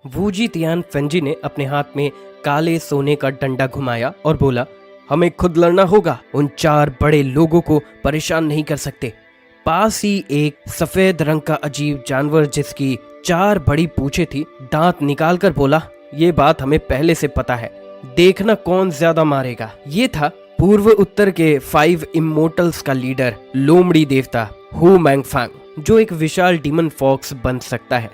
Woozi Tian फेंजी ने अपने हाथ में काले सोने का डंडा घुमाया और बोला, हमें खुद लड़ना होगा। उन 4 बड़े लोगों को परेशान नहीं कर सकते। पास ही एक सफेद रंग का अजीब जानवर जिसकी 4 बड़ी पूंछें थी दांत निकालकर बोला, ये बात हमें पहले से पता है, देखना कौन ज्यादा मारेगा। ये था पूर्व उत्तर के 5 इमोर्टल्स का लीडर लोमड़ी देवता हु मैंगफैंग, जो एक विशाल डीमन फॉक्स बन सकता है।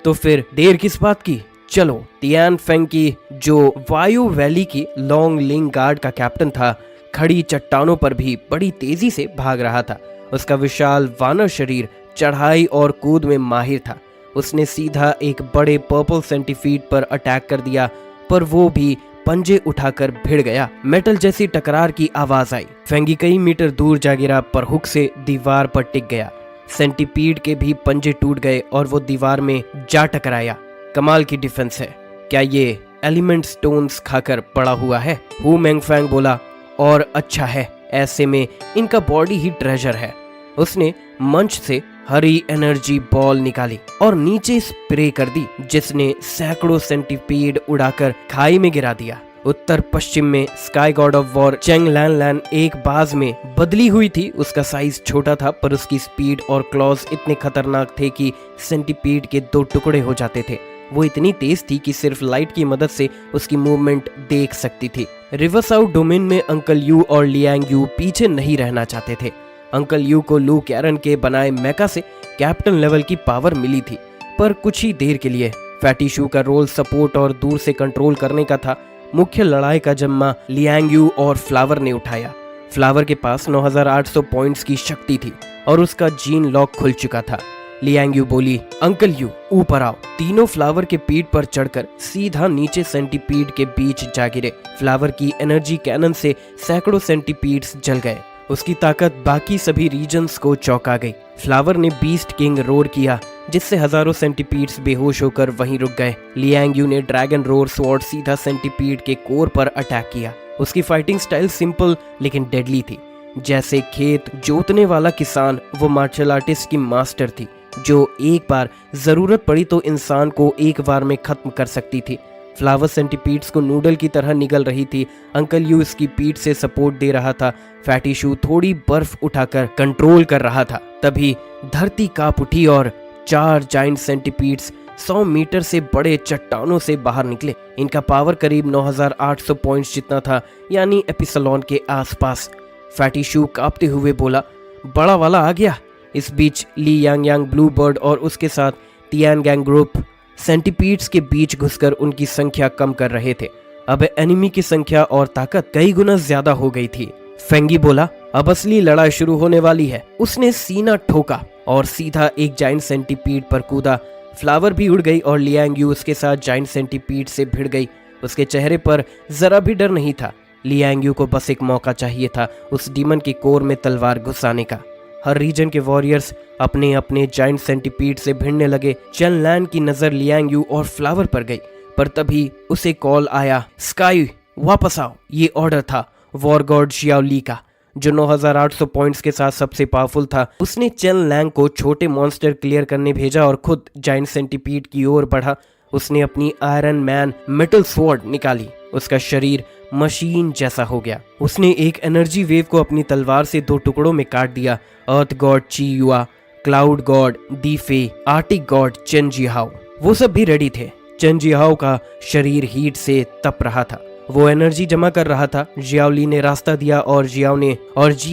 तो फिर देर किस बात की, चलो तियान फेंग की, जो वायु वैली की लॉन्ग लिंग गार्ड का कैप्टन था, खड़ी चट्टानों पर भी बड़ी तेजी से भाग रहा था। उसका विशाल वानर शरीर चढ़ाई और कूद में माहिर था। उसने सीधा एक बड़े पर्पल सेंटीफीड पर अटैक कर दिया, पर वो भी पंजे उठाकर भिड़ गया। मेटल जैसी टकरार की आवाज आई। फेंगी कई मीटर दूर जा गिरा, पर हुक से दीवार पर टिक गया। सेंटीपीड के भी पंजे टूट गए और वो दीवार में जा टकराया। कमाल की डिफेंस है, क्या ये एलिमेंट स्टोन्स खाकर पड़ा हुआ है? हु मैंगफैंग बोला, और अच्छा है, ऐसे में इनका बॉडी ही ट्रेजर है। उसने मंच से हरी एनर्जी बॉल निकाली और नीचे स्प्रे कर दी, जिसने सैकड़ों सेंटीपीड उड़ाकर खाई में गिरा दिया। उत्तर पश्चिम में sky god of war Cheng Lan Lan एक बाज में बदली हुई थी। उसका साइज छोटा था, पर उसकी स्पीड और क्लॉज इतने खतरनाक थे कि सेंटीपीड के 2 टुकड़े हो जाते थे। वो इतनी तेज थी कि सिर्फ लाइट की मदद से उसकी मूवमेंट देख सकती थी। रिवरसाउथ डोमेन में अंकल यू और लियांग यू पीछे नहीं रहना चाहते थे। अंकल यू को लू कैरन के बनाए मेका से कैप्टन लेवल की पावर मिली थी, पर कुछ ही देर के लिए। फैटी शू का रोल सपोर्ट और दूर से कंट्रोल करने का था। मुख्य लड़ाई का जिम्मा लियांग यू और फ्लावर ने उठाया। फ्लावर के पास 9800 पॉइंट्स की शक्ति थी और उसका जीन लॉक खुल चुका था। लियांग यू बोली, अंकल यू ऊपर आओ। तीनों फ्लावर के पीठ पर चढ़कर सीधा नीचे सेंटीपीड के बीच जा गिरे। फ्लावर की एनर्जी कैनन से सैकड़ों सेंटीपीड्स जल गए। उसकी ताकत बाकी सभी रीजन्स को चौंका गई। फ्लावर ने बीस्ट किंग रोर किया, जिससे हजारों सेंटीपीड्स बेहोश होकर वहीं रुक गए। लियांग यू ने ड्रैगन रोर स्वॉर्ड सीधा सेंटीपीड के कोर पर अटैक किया। उसकी फाइटिंग स्टाइल सिंपल लेकिन डेडली थी। जैसे खेत जोतने वाला किसान, वो मार्शल आर्टिस्ट की मास्टर थी, जो एक बार जरूरत पड़ी तो इंसान को एक बार में खत्म कर सकती थी। फ्लावर सेंटीपीड्स को नूडल की तरह निगल रही थी। अंकल यू इसकी पीठ से सपोर्ट दे रहा था। फैटी शू थोड़ी बर्फ उठाकर कंट्रोल कर रहा था। तभी धरती कांप उठी और 4 जाइंट सेंटीपीड्स 100 मीटर से बड़े चट्टानों से बाहर निकले। इनका पावर करीब 9800 पॉइंट्स जितना था, यानी एपिसलॉन के आसपास। फैटी शू कांपते हुए बोला, बड़ा वाला आ गया। इस बीच ली यांग यांग ब्लू बर्ड और उसके साथ तियान गैंग ग्रुप सेंटीपीड्स के बीच घुसकर उनकी संख्या कम कर रहे थे। अब एनिमी की संख्या और ताकत कई गुना ज्यादा हो गई थी। फेंगी बोला, अब असली लड़ाई शुरू होने वाली है। उसने सीना ठोका और सीधा एक जाइंट सेंटीपीड पर कूदा। फ्लावर भी उड़ गई और लियांग यू उसके साथ जाइंट सेंटीपीड से भिड़ गई। उसके चेहरे पर जरा भी डर नहीं था। लियांग यू को बस एक मौका चाहिए था उस डीमन के कोर में तलवार घुसाने का। हर रीजन के वॉरियर्स अपने अपने जाइंट सेंटीपीड से भिड़ने लगे। चेन लैन की नजर लियांग यू और फ्लावर पर गई, पर तभी उसे कॉल आया, स्काई वापस आओ। ये ऑर्डर था वॉर गॉड जियाओ ली का, जो 9800 पॉइंट्स के साथ सबसे पावरफुल था। उसने चेन लैंग को छोटे मॉन्स्टर क्लियर करने भेजा और खुद जाइंट सेंटीपीड की ओर बढ़ा। उसने अपनी आयरन मैन मेटल स्वॉर्ड निकाली। उसका शरीर मशीन जैसा हो गया। उसने एक एनर्जी वेव को अपनी तलवार से 2 टुकड़ों में काट दिया। अर्थ गॉड ची युआ, क्लाउड गॉड दी फे, आर्टिक गॉड चेन जिहाओ, वो सब भी रेडी थे। चेन जिहाओ का शरीर हीट से तप रहा था। वो एनर्जी जमा कर रहा था। जियाओली ने रास्ता दिया और जी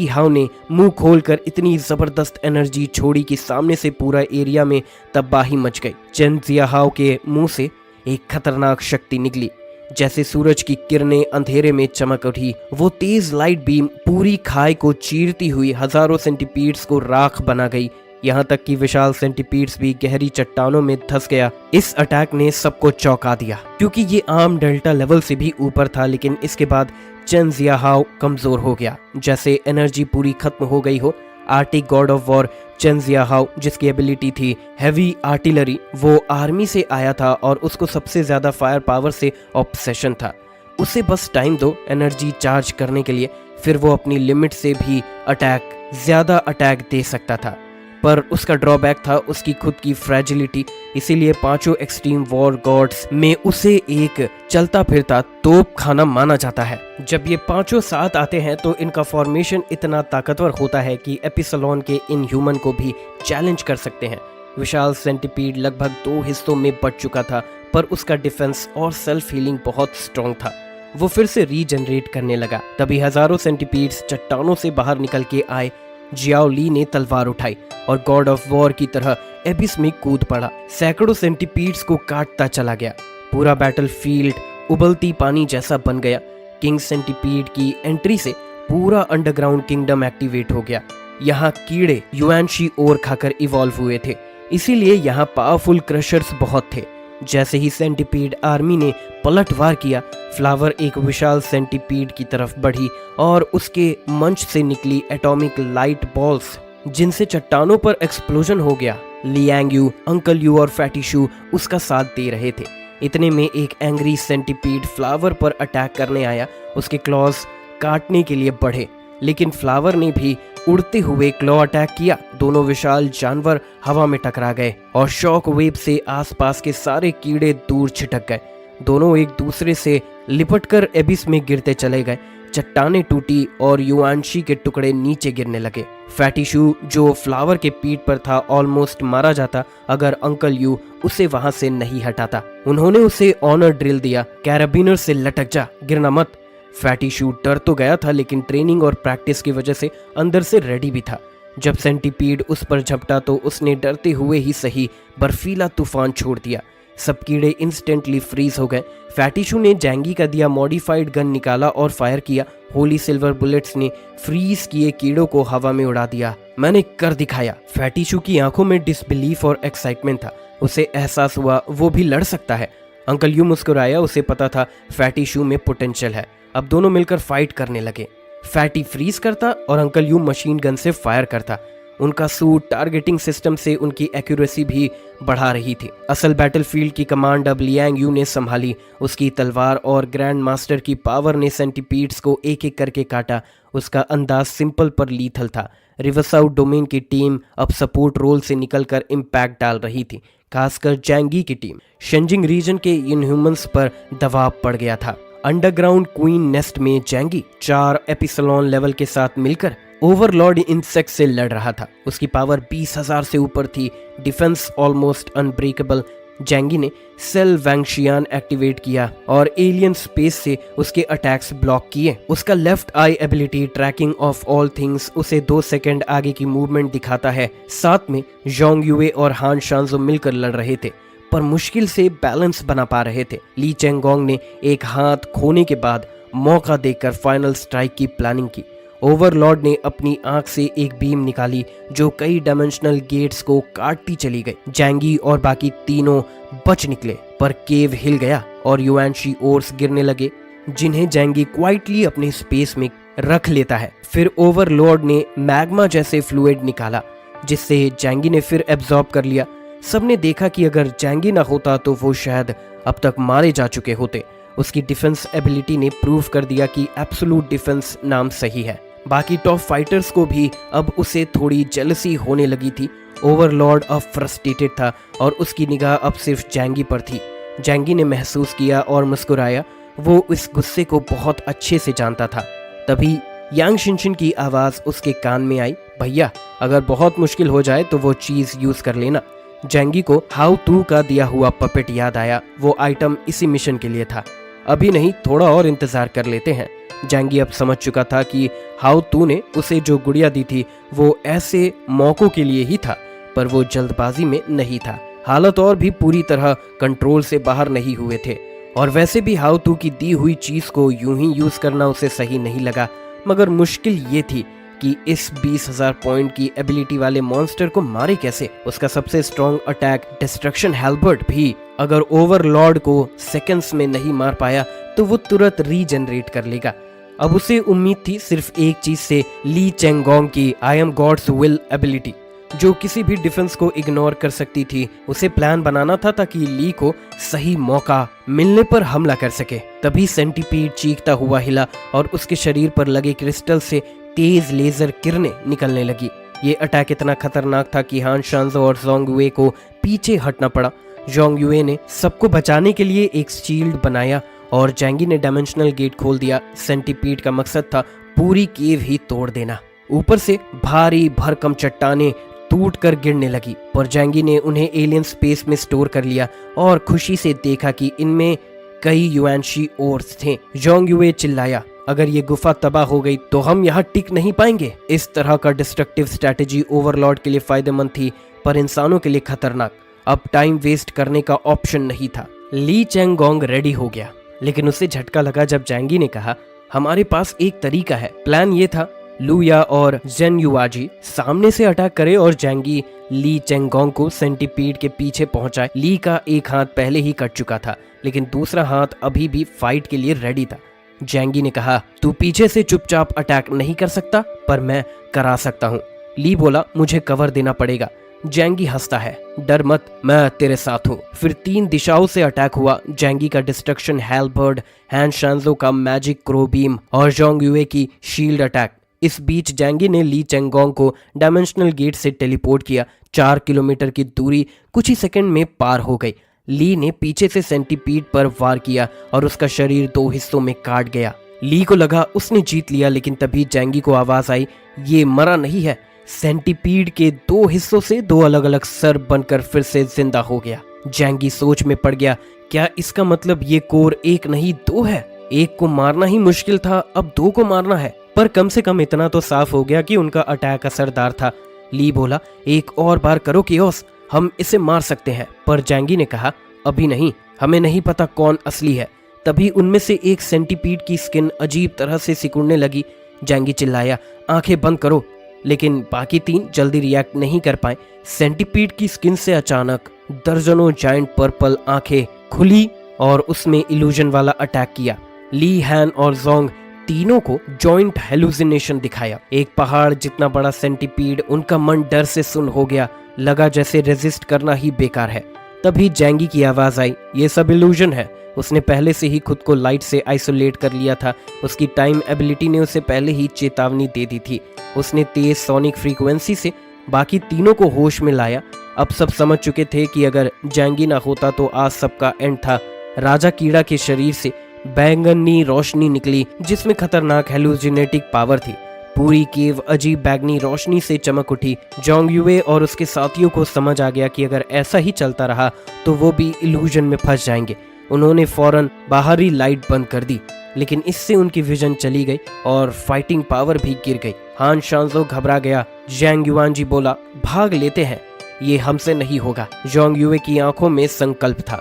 हाओ ने मुंह खोलकर इतनी जबरदस्त एनर्जी छोड़ी कि सामने से पूरा एरिया में तबाही मच गई। चेन जियाओ के मुंह से एक खतरनाक शक्ति निकली, जैसे सूरज की किरणें अंधेरे में चमक उठी। वो तेज लाइट बीम पूरी खाई को चीरती हुई हजारों सेंटीपीड्स को राख बना गई। यहाँ तक कि विशाल सेंटीपीड्स भी गहरी चट्टानों में धंस गया। इस अटैक ने सबको चौंका दिया, क्योंकि ये आम डेल्टा लेवल से भी ऊपर था। लेकिन इसके बाद चेन जियाओ कमजोर हो गया, जैसे एनर्जी पूरी खत्म हो गई हो। आर्टिक god of war Chen Jiao, जिसकी एबिलिटी थी हैवी आर्टिलरी, वो आर्मी से आया था और उसको सबसे ज्यादा फायर पावर से ऑब्सेशन था। उसे बस टाइम दो एनर्जी चार्ज करने के लिए, फिर वो अपनी लिमिट से भी ज्यादा अटैक दे सकता था। पर उसका ड्रॉबैक था उसकी खुद की फ्रेजिलिटी। इसीलिए पांचों एक्सट्रीम वॉर गॉड्स में उसे एक चलता फिरता तोप खाना माना जाता है। जब ये पांचों साथ आते हैं तो इनका फॉर्मेशन इतना ताकतवर होता है कि एपिसलोन के इन ह्यूमन को भी चैलेंज कर सकते हैं। विशाल सेंटिपीड लगभग 2 हिस्सों में बट चुका था, पर उसका डिफेंस और सेल्फ हीलिंग बहुत स्ट्रॉन्ग था। वो फिर से रीजनरेट करने लगा। तभी हजारों सेंटिपीड्स चट्टानों से बाहर निकल के आए। जियाओ ली ने तलवार उठाई और गॉड ऑफ वॉर की तरह एबिस में कूद पड़ा। सैकड़ों सेंटिपीड्स को काटता चला गया। पूरा बैटलफील्ड उबलती पानी जैसा बन गया। किंग सेंटिपीड की एंट्री से पूरा अंडरग्राउंड किंगडम एक्टिवेट हो गया। यहाँ कीड़े युआनशी ओर खाकर इवॉल्व हुए थे, इसीलिए यहाँ पावरफुल क्रशर्स बहुत थे। जैसे ही सेंटिपीड आर्मी ने पलटवार किया, फ्लावर एक विशाल सेंटिपीड की तरफ बढ़ी और उसके मंच से निकली एटॉमिक लाइट बॉल्स जिनसे चट्टानों पर एक्सप्लोजन हो गया। लियांग यू, अंकल यू और फैटी शू उसका साथ दे रहे थे। इतने में एक एंग्री सेंटिपीड फ्लावर पर अटैक करने आया। उसके क्लॉज काटने के लिए बढ़े, लेकिन फ्लावर ने भी उड़ते हुए क्लॉ अटैक किया। दोनों विशाल जानवर हवा में टकरा गए और शॉक वेव से आसपास के सारे कीड़े दूर छिटक गए। दोनों एक दूसरे से लिपटकर एबिस में गिरते चले गए। चट्टानें टूटी और युआनशी के टुकड़े नीचे गिरने लगे। फैटी शू जो फ्लावर के पीठ पर था ऑलमोस्ट मारा जाता अगर अंकल यू उसे वहां से नहीं हटाता। उन्होंने उसे ऑनर ड्रिल दिया, कैराबिनर से लटक जा, गिरना मत। फैटी शू डर तो गया था, लेकिन ट्रेनिंग और प्रैक्टिस की वजह से अंदर से रेडी भी था। जब सेंटिपीड उस पर झपटा तो उसने डरते हुए ही सही बर्फीला तूफान छोड़ दिया। सब कीड़े इंस्टेंटली फ्रीज हो गए। फैटी शू ने जैंगी का दिया मॉडिफाइड गन निकाला और फायर किया। होली सिल्वर बुलेट्स ने फ्रीज किए कीड़ों को हवा में उड़ा दिया। मैंने कर दिखाया। फैटी शू की आंखों में डिसबिलीफ और एक्साइटमेंट था। उसे एहसास हुआ वो भी लड़ सकता है। अंकल यू मुस्कुराया, उसे पता था फैटी शू में पोटेंशियल है। अब दोनों मिलकर फाइट करने लगे। फैटी फ्रीज करता और अंकल यू मशीन गन से फायर करता। उनका सूट टारगेटिंग सिस्टम से उनकी एक्यूरेसी भी बढ़ा रही थी। असल बैटलफील्ड की कमांड अब लियांग यू ने संभाली। उसकी तलवार और ग्रैंड मास्टर की पावर ने सेंटिपीड्स को एक एक करके काटा। उसका अंदाज सिंपल पर लीथल था। रिवर्स आउट डोमेन की टीम अब सपोर्ट रोल से निकलकर इम्पैक्ट डाल रही थी, खासकर जैंगी की टीम। शेंजिंग रीजन के इनह्यूमंस पर दबाव पड़ गया था। अंडरग्राउंड क्वीन नेस्ट में जैंगी 4 एपिसलोन लेवल के साथ मिलकर ओवरलॉर्ड इंसेक्ट से लड़ रहा था। उसकी पावर 20,000 से ऊपर थी, डिफेंस ऑलमोस्ट अनब्रेकेबल। जैंगी ने सेल वैंगशियान एक्टिवेट किया और एलियन स्पेस से उसके अटैक्स ब्लॉक किए। उसका left I ability tracking of all things उसे 2 सेकंड आगे की मूवमेंट दिखाता है। साथ में जोंग युए और हान शांजो मिलकर लड़ रहे थे, पर मुश्किल से बैलेंस बना पा रहे थे। ली चेंगोंग ने एक हाथ खोने के बाद मौका देकर फाइनल स्ट्राइक की प्लानिंग की। ओवरलॉर्ड ने अपनी आंख से एक बीम निकाली जो कई डायमेंशनल गेट्स को काटती चली गई। जैंगी और बाकी तीनों बच निकले, पर केव हिल गया और युआनशी ओर्स गिरने लगे, जिन्हें जैंगी क्वाइटली अपने स्पेस में रख लेता है। फिर ओवरलॉर्ड ने मैग्मा जैसे फ्लूइड निकाला, जिससे जैंगी ने फिर एब्जॉर्ब कर लिया। सबने देखा कि अगर जैंगी ना होता तो वो शायद अब तक मारे जा चुके होते। उसकी डिफेंस एबिलिटी ने प्रूव कर दिया कि एब्सोल्यूट डिफेंस नाम सही है। बाकी टॉप फाइटर्स को भी अब उसे थोड़ी जेलसी होने लगी थी। ओवरलॉर्ड अब फ्रस्ट्रेटेड था और उसकी निगाह अब सिर्फ जैंगी पर थी। जैंगी ने महसूस किया और मुस्कुराया। वो इस गुस्से को बहुत अच्छे से जानता था। तभी यांग शिनशिन की आवाज़ उसके कान में आई, भैया अगर बहुत मुश्किल हो जाए तो वो चीज़ यूज़ कर लेना। जैंगी को हाउ तू का दिया हुआ पपेट याद आया। वो आइटम इसी मिशन के लिए था। अभी नहीं, थोड़ा और इंतजार कर लेते हैं। जैंगी अब समझ चुका था कि हाउ तू ने उसे जो गुड़िया दी थी वो ऐसे मौकों के लिए ही था, पर वो जल्दबाजी में नहीं था। हालत और भी पूरी तरह कंट्रोल से बाहर नहीं हुए थे, और वैसे भी हाउ तू की दी हुई चीज को यूं ही यूज करना उसे सही नहीं लगा। मगर मुश्किल ये थी कि इस 20,000 पॉइंट की एबिलिटी वाले मॉन्स्टर को मारे कैसे। उसका सबसे स्ट्रॉन्ग अटैक डिस्ट्रक्शन हेल्बर्ट भी अगर ओवरलॉर्ड को सेकंड्स में नहीं मार पाया तो वो तुरंत रीजनरेट कर लेगा। अब उसे उम्मीद थी सिर्फ एक चीज से, ली चेंगोंग की I am god's will ability, जो किसी भी डिफेंस को इग्नोर कर सकती थी। उसे प्लान बनाना था ताकि ली को सही मौका मिलने पर हमला कर सके। तभी सेंटीपीड चीखता हुआ हिला और उसके शरीर पर लगे क्रिस्टल से तेज लेजर किरणें निकलने लगी। ये अटैक इतना खतरनाक था कि हान शांजो और जोंग युए को पीछे हटना पड़ा। जोंग युए ने सबको बचाने के लिए एक शील्ड बनाया और जैंगी ने डायमेंशनल गेट खोल दिया। सेंटीपीड का मकसद था पूरी केव ही तोड़ देना। ऊपर से भारी भरकम चट्टानें टूट कर गिरने लगी, पर जैंगी ने उन्हें एलियन स्पेस में स्टोर कर लिया और खुशी से देखा कि इनमें कई युएनशी ओर्स थे। जोंग युए चिल्लाया, अगर ये गुफा तबाह हो गई तो हम यहाँ टिक नहीं पाएंगे। इस तरह का डिस्ट्रक्टिव स्ट्रैटेजी ओवरलॉर्ड के लिए फायदेमंद थी, पर इंसानों के लिए खतरनाक। अब टाइम वेस्ट करने का ऑप्शन नहीं था। ली चेंगोंग रेडी हो गया, लेकिन उसे झटका लगा जब जैंगी ने कहा, हमारे पास एक तरीका है। प्लान ये था, लुया और जेन युआजी सामने से अटैक करे और जैंगी ली चेंगोंग को सेंटीपीड के पीछे पहुंचाए। ली का एक हाथ पहले ही कट चुका था, लेकिन दूसरा हाथ अभी भी फाइट के लिए रेडी था। जैंगी ने कहा, तू पीछे से चुपचाप अटैक नहीं कर सकता, पर मैं करा सकता हूँ। ली बोला, मुझे कवर देना पड़ेगा। जैंगी हंसता है, डर मत, मैं तेरे साथ हूँ। फिर 3 दिशाओं से अटैक हुआ। जैंगी का डिस्ट्रक्शन हेलबर्ड, हान शांजो का मैजिक क्रो बीम और जोंग युए की शील्ड अटैक। इस बीच जैंगी ने ली चेंगोंग को डायमेंशनल गेट से टेलीपोर्ट किया। 4 किलोमीटर की दूरी कुछ ही सेकंड में पार हो गई। ली ने पीछे से सेंटीपीड पर वार किया और उसका शरीर 2 हिस्सों में काट गया। ली को लगा उसने जीत लिया, लेकिन तभी जैंगी को आवाज आई, ये मरा नहीं है। सेंटीपीड के 2 हिस्सों से 2 अलग अलग सर बनकर फिर से जिंदा हो गया। जैंगी सोच में पड़ गया, क्या इसका मतलब ये कोर 1 नहीं 2 है? एक को मारना ही मुश्किल था, अब 2 को मारना है। पर कम से कम इतना तो साफ हो गया कि उनका अटैक असरदार था। ली बोला, एक और बार करो कियोस, हम इसे मार सकते हैं। पर जैंगी ने कहा, अभी नहीं, हमें नहीं पता कौन असली है। तभी उनमें से एक सेंटीपीड की स्किन अजीब तरह से सिकुड़ने लगी। जैंगी चिल्लाया, आंखें बंद करो, लेकिन बाकी 3 जल्दी रिएक्ट नहीं कर पाए। सेंटीपीड की स्किन से अचानक दर्जनों जायंट पर्पल आंखें खुली और उसमें इल्यूजन वाला अटैक किया। ली, हैन और जोंग तीनों को जॉइंट हेलुसिनेशन दिखाया। एक पहाड़ जितना बड़ा सेंटीपीड, उनका मन डर से सुन्न हो गया। लगा जैसे रेजिस्ट करना ही बेकार है। तभी जैंगी की आवाज आई, ये सब इल्यूजन है। उसने पहले से ही खुद को लाइट से आइसोलेट कर लिया था। उसकी टाइम एबिलिटी ने उसे पहले ही चेतावनी दे दी थी। उसने तेज सोनिक फ्रीक्वेंसी से बाकी तीनों को होश में लाया। अब सब समझ चुके थे कि अगर जैंगी ना होता तो आज सबका एंड था। राजा कीड़ा के शरीर से बैंगनी रोशनी निकली, जिसमें खतरनाक हेलुसिनेटिक पावर थी। पूरी केव अजीब बैंगनी रोशनी से चमक उठी। जोंग युए और उसके साथियों को समझ आ गया कि अगर ऐसा ही चलता रहा तो वो भी इल्यूजन में फंस जाएंगे। उन्होंने फौरन बाहरी लाइट बंद कर दी, लेकिन इससे उनकी विजन चली गई और फाइटिंग पावर भी गिर गई। हान शांजो घबरा गया। जैंग युआनजी बोला, भाग लेते हैं, ये हमसे नहीं होगा। जोंग युए की आंखों में संकल्प था,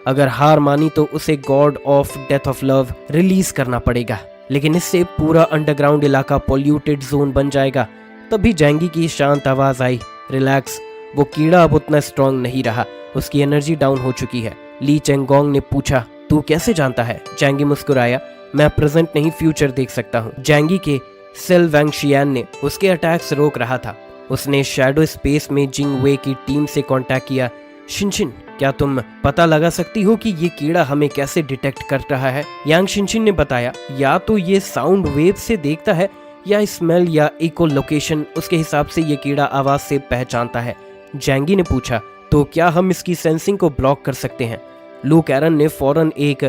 अगर हार मानी तो उसे God of death of love release करना पड़ेगा, लेकिन इससे पूरा अंडरग्राउंड इलाका पॉल्यूटेड जोन बन जाएगा। तभी जैंगी की शांत आवाज आई, रिलैक्स, वो कीड़ा अब उतना स्ट्रांग नहीं रहा, उसकी एनर्जी डाउन हो चुकी है। ली चेंगोंग ने पूछा, तू कैसे जानता है? जैंगी मुस्कुराया, मैं प्रेजेंट नहीं फ्यूचर देख सकता हूँ। जैंगी के सेल वैंगशियान ने उसके अटैक्स रोक रहा था। उसने शैडो स्पेस में जिंग वे की टीम से कांटेक्ट किया। शिनशिन, क्या तुम पता लगा सकती हो कि ये कीड़ा हमें कैसे डिटेक्ट कर रहा है? यांग शिनशिन ने बताया, या तो ये साउंड वेव से देखता है या स्मेल या इको लोकेशन, उसके हिसाब से ये कीड़ा आवाज से पहचानता है। जैंगी ने पूछा, तो क्या हम इसकी सेंसिंग को ब्लॉक कर सकते हैं? लू कैरन ने फौरन एक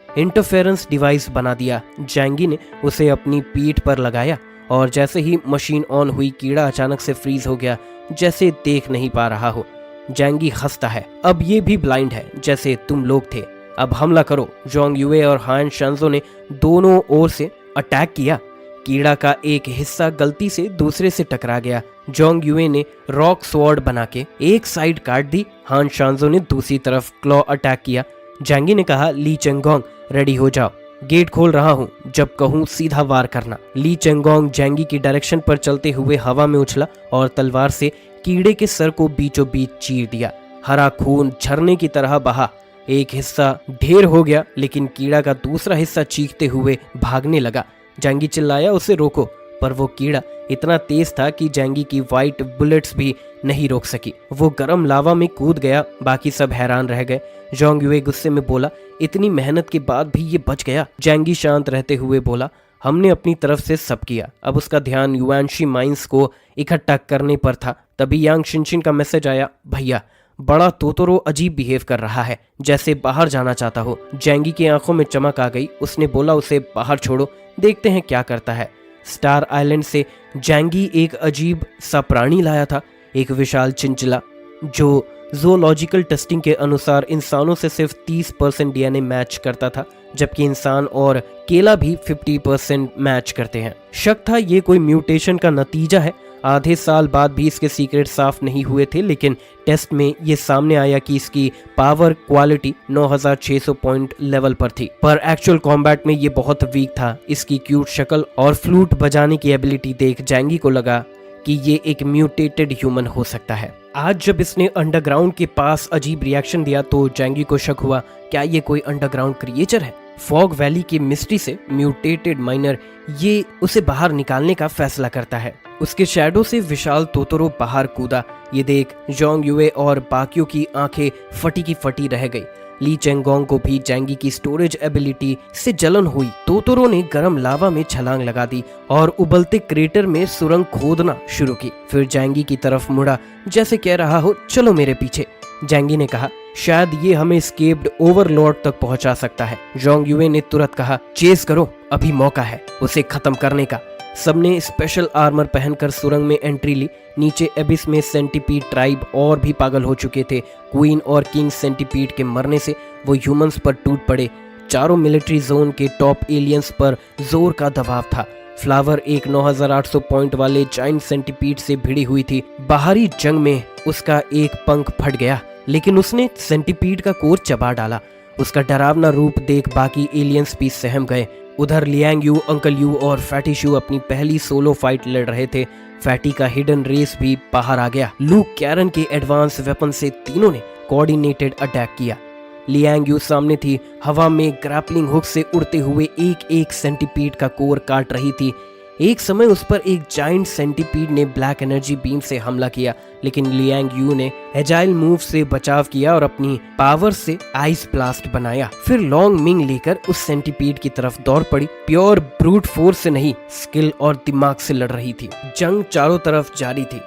इंटरफेरेंस डिवाइस बना दिया। जैंगी ने उसे अपनी पीठ पर लगाया और जैसे ही मशीन ऑन हुई, कीड़ा अचानक से फ्रीज हो गया, जैसे देख नहीं पा रहा हो। जैंगी हंसता है, अब ये भी ब्लाइंड है जैसे तुम लोग थे, अब हमला करो। जोंग युए और हान शांजो ने दोनों ओर से अटैक किया। कीड़ा का एक हिस्सा गलती से दूसरे से टकरा गया। जोंग युए ने रॉक स्वॉर्ड बना के एक साइड काट दी। हान शांजो ने दूसरी तरफ क्लॉ अटैक किया। जैंगी ने कहा, ली चेंगोंग रेडी हो जाओ, गेट खोल रहा हूँ, जब कहूँ सीधा वार करना। ली चेंगोंग जैंगी की डायरेक्शन पर चलते हुए हवा में उछला और तलवार से कीड़े के सर को बीचों बीच चीर दिया। हरा खून झरने की तरह बहा। एक हिस्सा ढेर हो गया, लेकिन कीड़ा का दूसरा हिस्सा चीखते हुए भागने लगा। जैंगी चिल्लाया, उसे रोको, पर वो कीड़ा इतना तेज था कि जैंगी की वाइट बुलेट्स भी नहीं रोक सकी। वो गर्म लावा में कूद गया। बाकी सब हैरान रह गए। जोंग युए गुस्से में बोला, इतनी मेहनत के बाद भी ये बच गया। जैंगी शांत रहते हुए बोला, हमने अपनी तरफ से सब किया, अब उसका ध्यान युआनशी माइंस को इकट्ठा करने पर था। तभी यांग शिनशिन का मैसेज आया, भैया बड़ा तोतोरो अजीब बिहेव कर रहा है, जैसे बाहर जाना चाहता हो। जैंगी की आंखों में चमक आ गई। उसने बोला, उसे बाहर छोड़ो, देखते हैं क्या करता है। स्टार आइलैंड से जैंगी एक अजीब सा प्राणी लाया था, एक विशाल चिंचिला जो ज़ूलॉजिकल टेस्टिंग के अनुसार इंसानों से सिर्फ 30% डीएनए मैच करता था, जबकि इंसान और केला भी 50% मैच करते हैं। शक था ये कोई म्यूटेशन का नतीजा है। आधे साल बाद भी इसके सीक्रेट साफ नहीं हुए थे, लेकिन टेस्ट में ये सामने आया कि इसकी पावर क्वालिटी 9600 पॉइंट लेवल पर थी, पर एक्चुअल कॉम्बैट में ये बहुत वीक था। इसकी क्यूट शक्ल और फ्लूट बजाने की एबिलिटी देख जैंगी को लगा कि ये एक म्यूटेटेड ह्यूमन हो सकता है। आज जब इसने अंडरग्राउंड के पास अजीब रिएक्शन दिया तो जैंगी को शक हुआ, क्या ये कोई अंडरग्राउंड क्रिएचर है? फॉग वैली की मिस्ट्री से म्यूटेटेड माइनर ये उसे बाहर निकालने का फैसला करता है। उसके शैडो से विशाल तोतोरो बाहर कूदा। ये देख जोंग युए और बाकियों की आंखें फटी की फटी रह गई। ली चेंगोंग को भी जैंगी की स्टोरेज एबिलिटी से जलन हुई। तोतोरो ने गर्म लावा में छलांग लगा दी और उबलते क्रेटर में सुरंग खोदना शुरू की। फिर जैंगी की तरफ मुड़ा, जैसे कह रहा हो, चलो मेरे पीछे। जैंगी ने कहा, शायद ये हमें स्केप्ड ओवरलॉर्ड तक पहुंचा सकता है। जोंग युए ने तुरंत कहा, चेस करो, अभी मौका है उसे खत्म करने का। सबने स्पेशल आर्मर पहनकर सुरंग में एंट्री ली। नीचे एबिस में सेंटीपीड ट्राइब और भी पागल हो चुके थे। क्वीन और किंग सेंटीपीड के मरने से वो ह्यूमंस पर टूट पड़े। चारों मिलिट्री जोन के टॉप एलियंस पर जोर का दबाव था। फ्लावर एक 9800 पॉइंट वाले जाइंट सेंटीपीड से भिड़ी हुई थी। बाहरी जंग में उसका एक पंख फट गया, लेकिन उसने सेंटीपीड का कोर चबा डाला। उसका डरावना रूप देख बाकी एलियंस भी सहम गए। उधर लियांग यू, अंकल यू और फैटी शू अपनी पहली सोलो फाइट लड़ रहे थे। फैटी का हिडन रेस भी बाहर आ गया। लूक कैरन के एडवांस वेपन से तीनों ने कोऑर्डिनेटेड अटैक किया। लियांग यू सामने थी, हवा में ग्रैपलिंग हुक से उड़ते हुए एक एक सेंटीपीड का कोर काट रही थी। एक समय उस पर एक जाइंट सेंटीपीड ने ब्लैक एनर्जी बीम से हमला किया, लेकिन लियांग यू ने एजाइल मूव से बचाव किया और अपनी पावर से आइस ब्लास्ट बनाया। फिर लॉन्ग मिंग लेकर उस सेंटीपीड की तरफ दौड़ पड़ी। प्योर ब्रूट फोर्स से नहीं, स्किल और दिमाग से लड़ रही थी। जंग चारों तरफ जारी थी।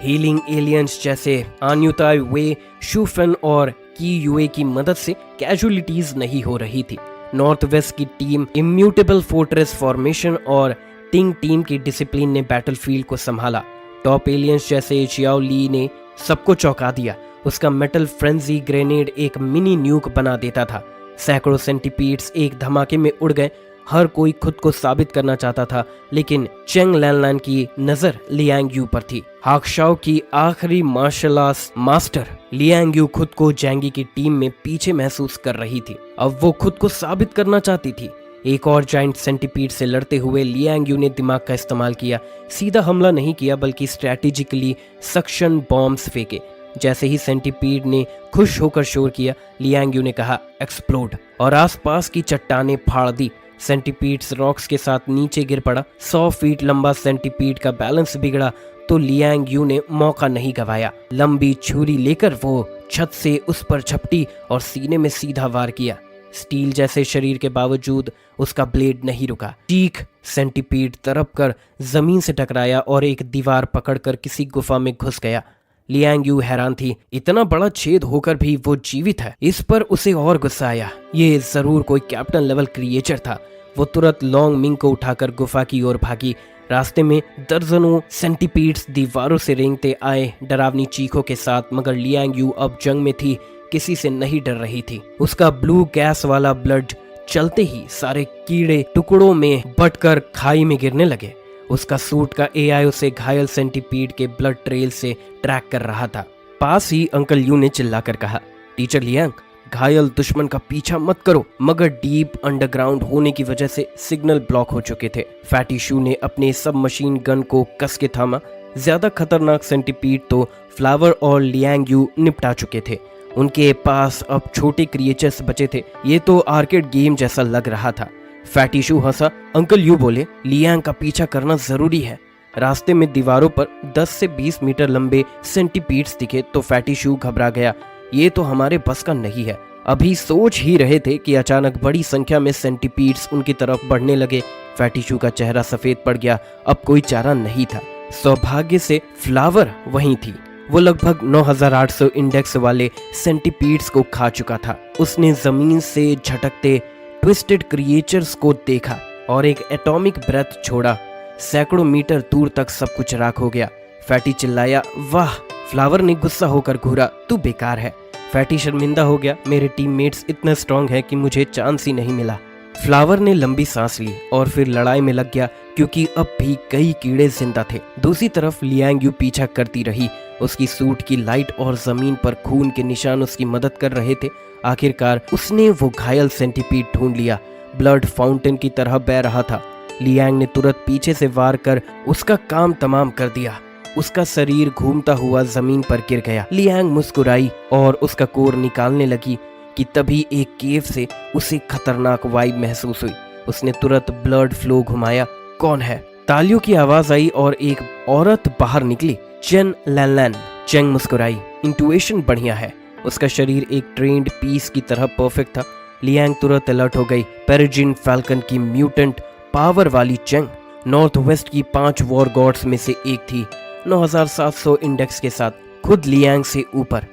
हीलिंग एलियंस जैसे आन्युताई वे, शूफेन और की युए की मदद से कैजुअलिटीज नहीं हो रही थी। नॉर्थ वेस्ट की टीम इम्यूटेबल फोर्ट्रेस फॉर्मेशन और टिंग टीम की डिसिप्लिन ने बैटलफील्ड को संभाला। टॉप एलियंस जैसे चियाओ ली ने सबको चौंका दिया। उसका मेटल फ्रेंजी ग्रेनेड एक मिनी न्यूक बना देता था। सैकड़ों सेंटीपीड्स एक धमाके में उड़ गए। हर कोई खुद को साबित करना चाहता था, लेकिन चेंग लैनलैन की नजर लियांग यू पर थी। हाक्शाओ की आखिरी martial arts master Liang Yu खुद को जैंगी की टीम में पीछे महसूस कर रही थी। अब वो खुद को साबित करना चाहती थी। एक और जाइंट सेंटीपीड से लड़ते हुए लियांग यू ने दिमाग का इस्तेमाल किया। सीधा हमला नहीं किया, बल्कि स्ट्रैटेजिकली सक्शन बॉम्ब्स फेंके। जैसे ही सेंटीपीड ने खुश होकर शोर किया, लियांग यू ने कहा, एक्सप्लोड, और आसपास की चट्टानें फाड़ दी। सेंटीपीड्स रॉक्स के साथ नीचे गिर पड़ा। 100 फीट लंबा सेंटीपीड का बैलेंस बिगड़ा तो लियांग यू ने मौका नहीं गवाया। लंबी छुरी लेकर वो छत से उस पर झपटी और सीने में सीधा वार किया। स्टील जैसे शरीर के बावजूद उसका ब्लेड नहीं रुका। चीख सेंटीपीड तड़प कर जमीन से टकराया और एक दीवार पकड़कर किसी गुफा में घुस गया। लियांग यू हैरान थी, इतना बड़ा छेद होकर भी वो जीवित है। इस पर उसे और गुस्सा आया। ये जरूर कोई कैप्टन लेवल क्रिएचर था। वो तुरंत लॉन्ग मिंग को उठाकर गुफा की ओर भागी। रास्ते में दर्जनों सेंटीपीड्स दीवारों से रेंगते आए, डरावनी चीखों के साथ। मगर लियांग यू अब जंग में थी, किसी से नहीं डर रही थी। उसका ब्लू गैस वाला ब्लड चलते ही सारे कीड़े टुकड़ों में बटकर खाई में गिरने लगे। उसका सूट का एआई उसे घायल सेंटीपीड के ब्लड ट्रेल से ट्रैक कर रहा था। पास ही अंकल यू ने चिल्लाकर कहा, टीचर लियांग, घायल दुश्मन का पीछा मत करो। मगर डीप अंडरग्राउंड होने की वजह से सिग्नल ब्लॉक हो चुके थे। फैटी शू ने अपने सब मशीन गन को कस के थामा। ज्यादा खतरनाक सेंटीपीड तो फ्लावर और लियांग यू निपटा चुके थे। उनके पास अब छोटे क्रिएचर्स बचे थे। ये तो आर्केड गेम जैसा लग रहा था। Fatty shoe Hansa. Uncle you बोले, लियांग का पीछा करना जरूरी है। रास्ते में दीवारों पर 10 से 20 मीटर लंबे सेंटीपीड्स दिखे तो फैटी शू घबरा गया। ये तो हमारे बस का नहीं है। अभी सोच ही रहे थे कि अचानक बड़ी संख्या में सेंटीपीड्स उनकी तरफ बढ़ने लगे। फैटी शू का चेहरा सफेद पड़ गया। अब कोई चारा नहीं था। सौभाग्य से फ्लावर वहीं थी। वो लगभग 9800 इंडेक्स वाले सेंटीपीड्स को खा चुका था। उसने जमीन से झटकते ट्विस्टेड क्रिएचर्स को देखा और एक एटॉमिक ब्रेथ छोड़ा। सैकड़ों मीटर दूर तक सब कुछ राख हो गया। फैटी चिल्लाया, वाह! फ्लावर ने गुस्सा होकर घूरा, तू बेकार है। फैटी शर्मिंदा हो गया, मेरे टीममेट्स इतने स्ट्रांग हैं कि मुझे चांस ही नहीं मिला। फ्लावर ने लंबी सांस ली और फिर लड़ाई में लग गया, क्योंकि अब भी कई कीड़े जिंदा थे। दूसरी तरफ लियांग यू पीछा करती रही। उसकी सूट की लाइट और जमीन पर खून के निशान उसकी मदद कर रहे थे। आखिरकार उसने वो घायल सेंटीपीड ढूंढ लिया। ब्लड फाउंटेन की तरह बह रहा था। लियांग ने तुरंत पीछे से वार कर उसका काम तमाम कर दिया। उसका शरीर घूमता हुआ जमीन पर गिर गया। लियांग मुस्कुराई और उसका कोर निकालने लगी कि तभी एक केव से उसे खतरनाक वाइब महसूस हुई। उसने तुरंत ब्लड फ्लो घुमाया। कौन है? तालियों की आवाज आई और एक औरत बाहर निकली। चेन लैनलैन। चेंग मुस्कुराई, इंटुइशन बढ़िया है। उसका शरीर एक ट्रेंड पीस की तरह परफेक्ट था। लियांग तुरंत अलर्ट हो गई। पेरिजिन फैल्कन की म्यूटेंट पावर वाली चेंग नॉर्थ वेस्ट की 5 वॉर गॉड्स में से एक थी, 9700 इंडेक्स के साथ, खुद लियांग से ऊपर।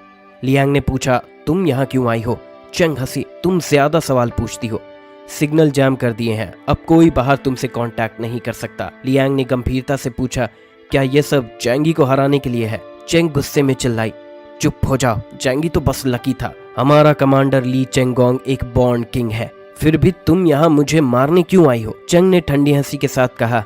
लियांग ने पूछा, तुम यहाँ क्यों आई हो? चेंग हंसी, तुम ज्यादा सवाल पूछती हो। सिग्नल जैम कर दिए हैं, अब कोई बाहर तुमसे कांटेक्ट नहीं कर सकता। लियांग ने गंभीरता से पूछा, क्या ये सब जैंगी को हराने के लिए है? चेंग गुस्से में चिल्लाई, चुप हो जाओ, जैंगी तो बस लकी था। हमारा कमांडर ली चेंगोंग एक बॉर्न किंग है, फिर भी तुम यहाँ मुझे मारने क्यों आई हो? चेंग ने ठंडी हंसी के साथ कहा,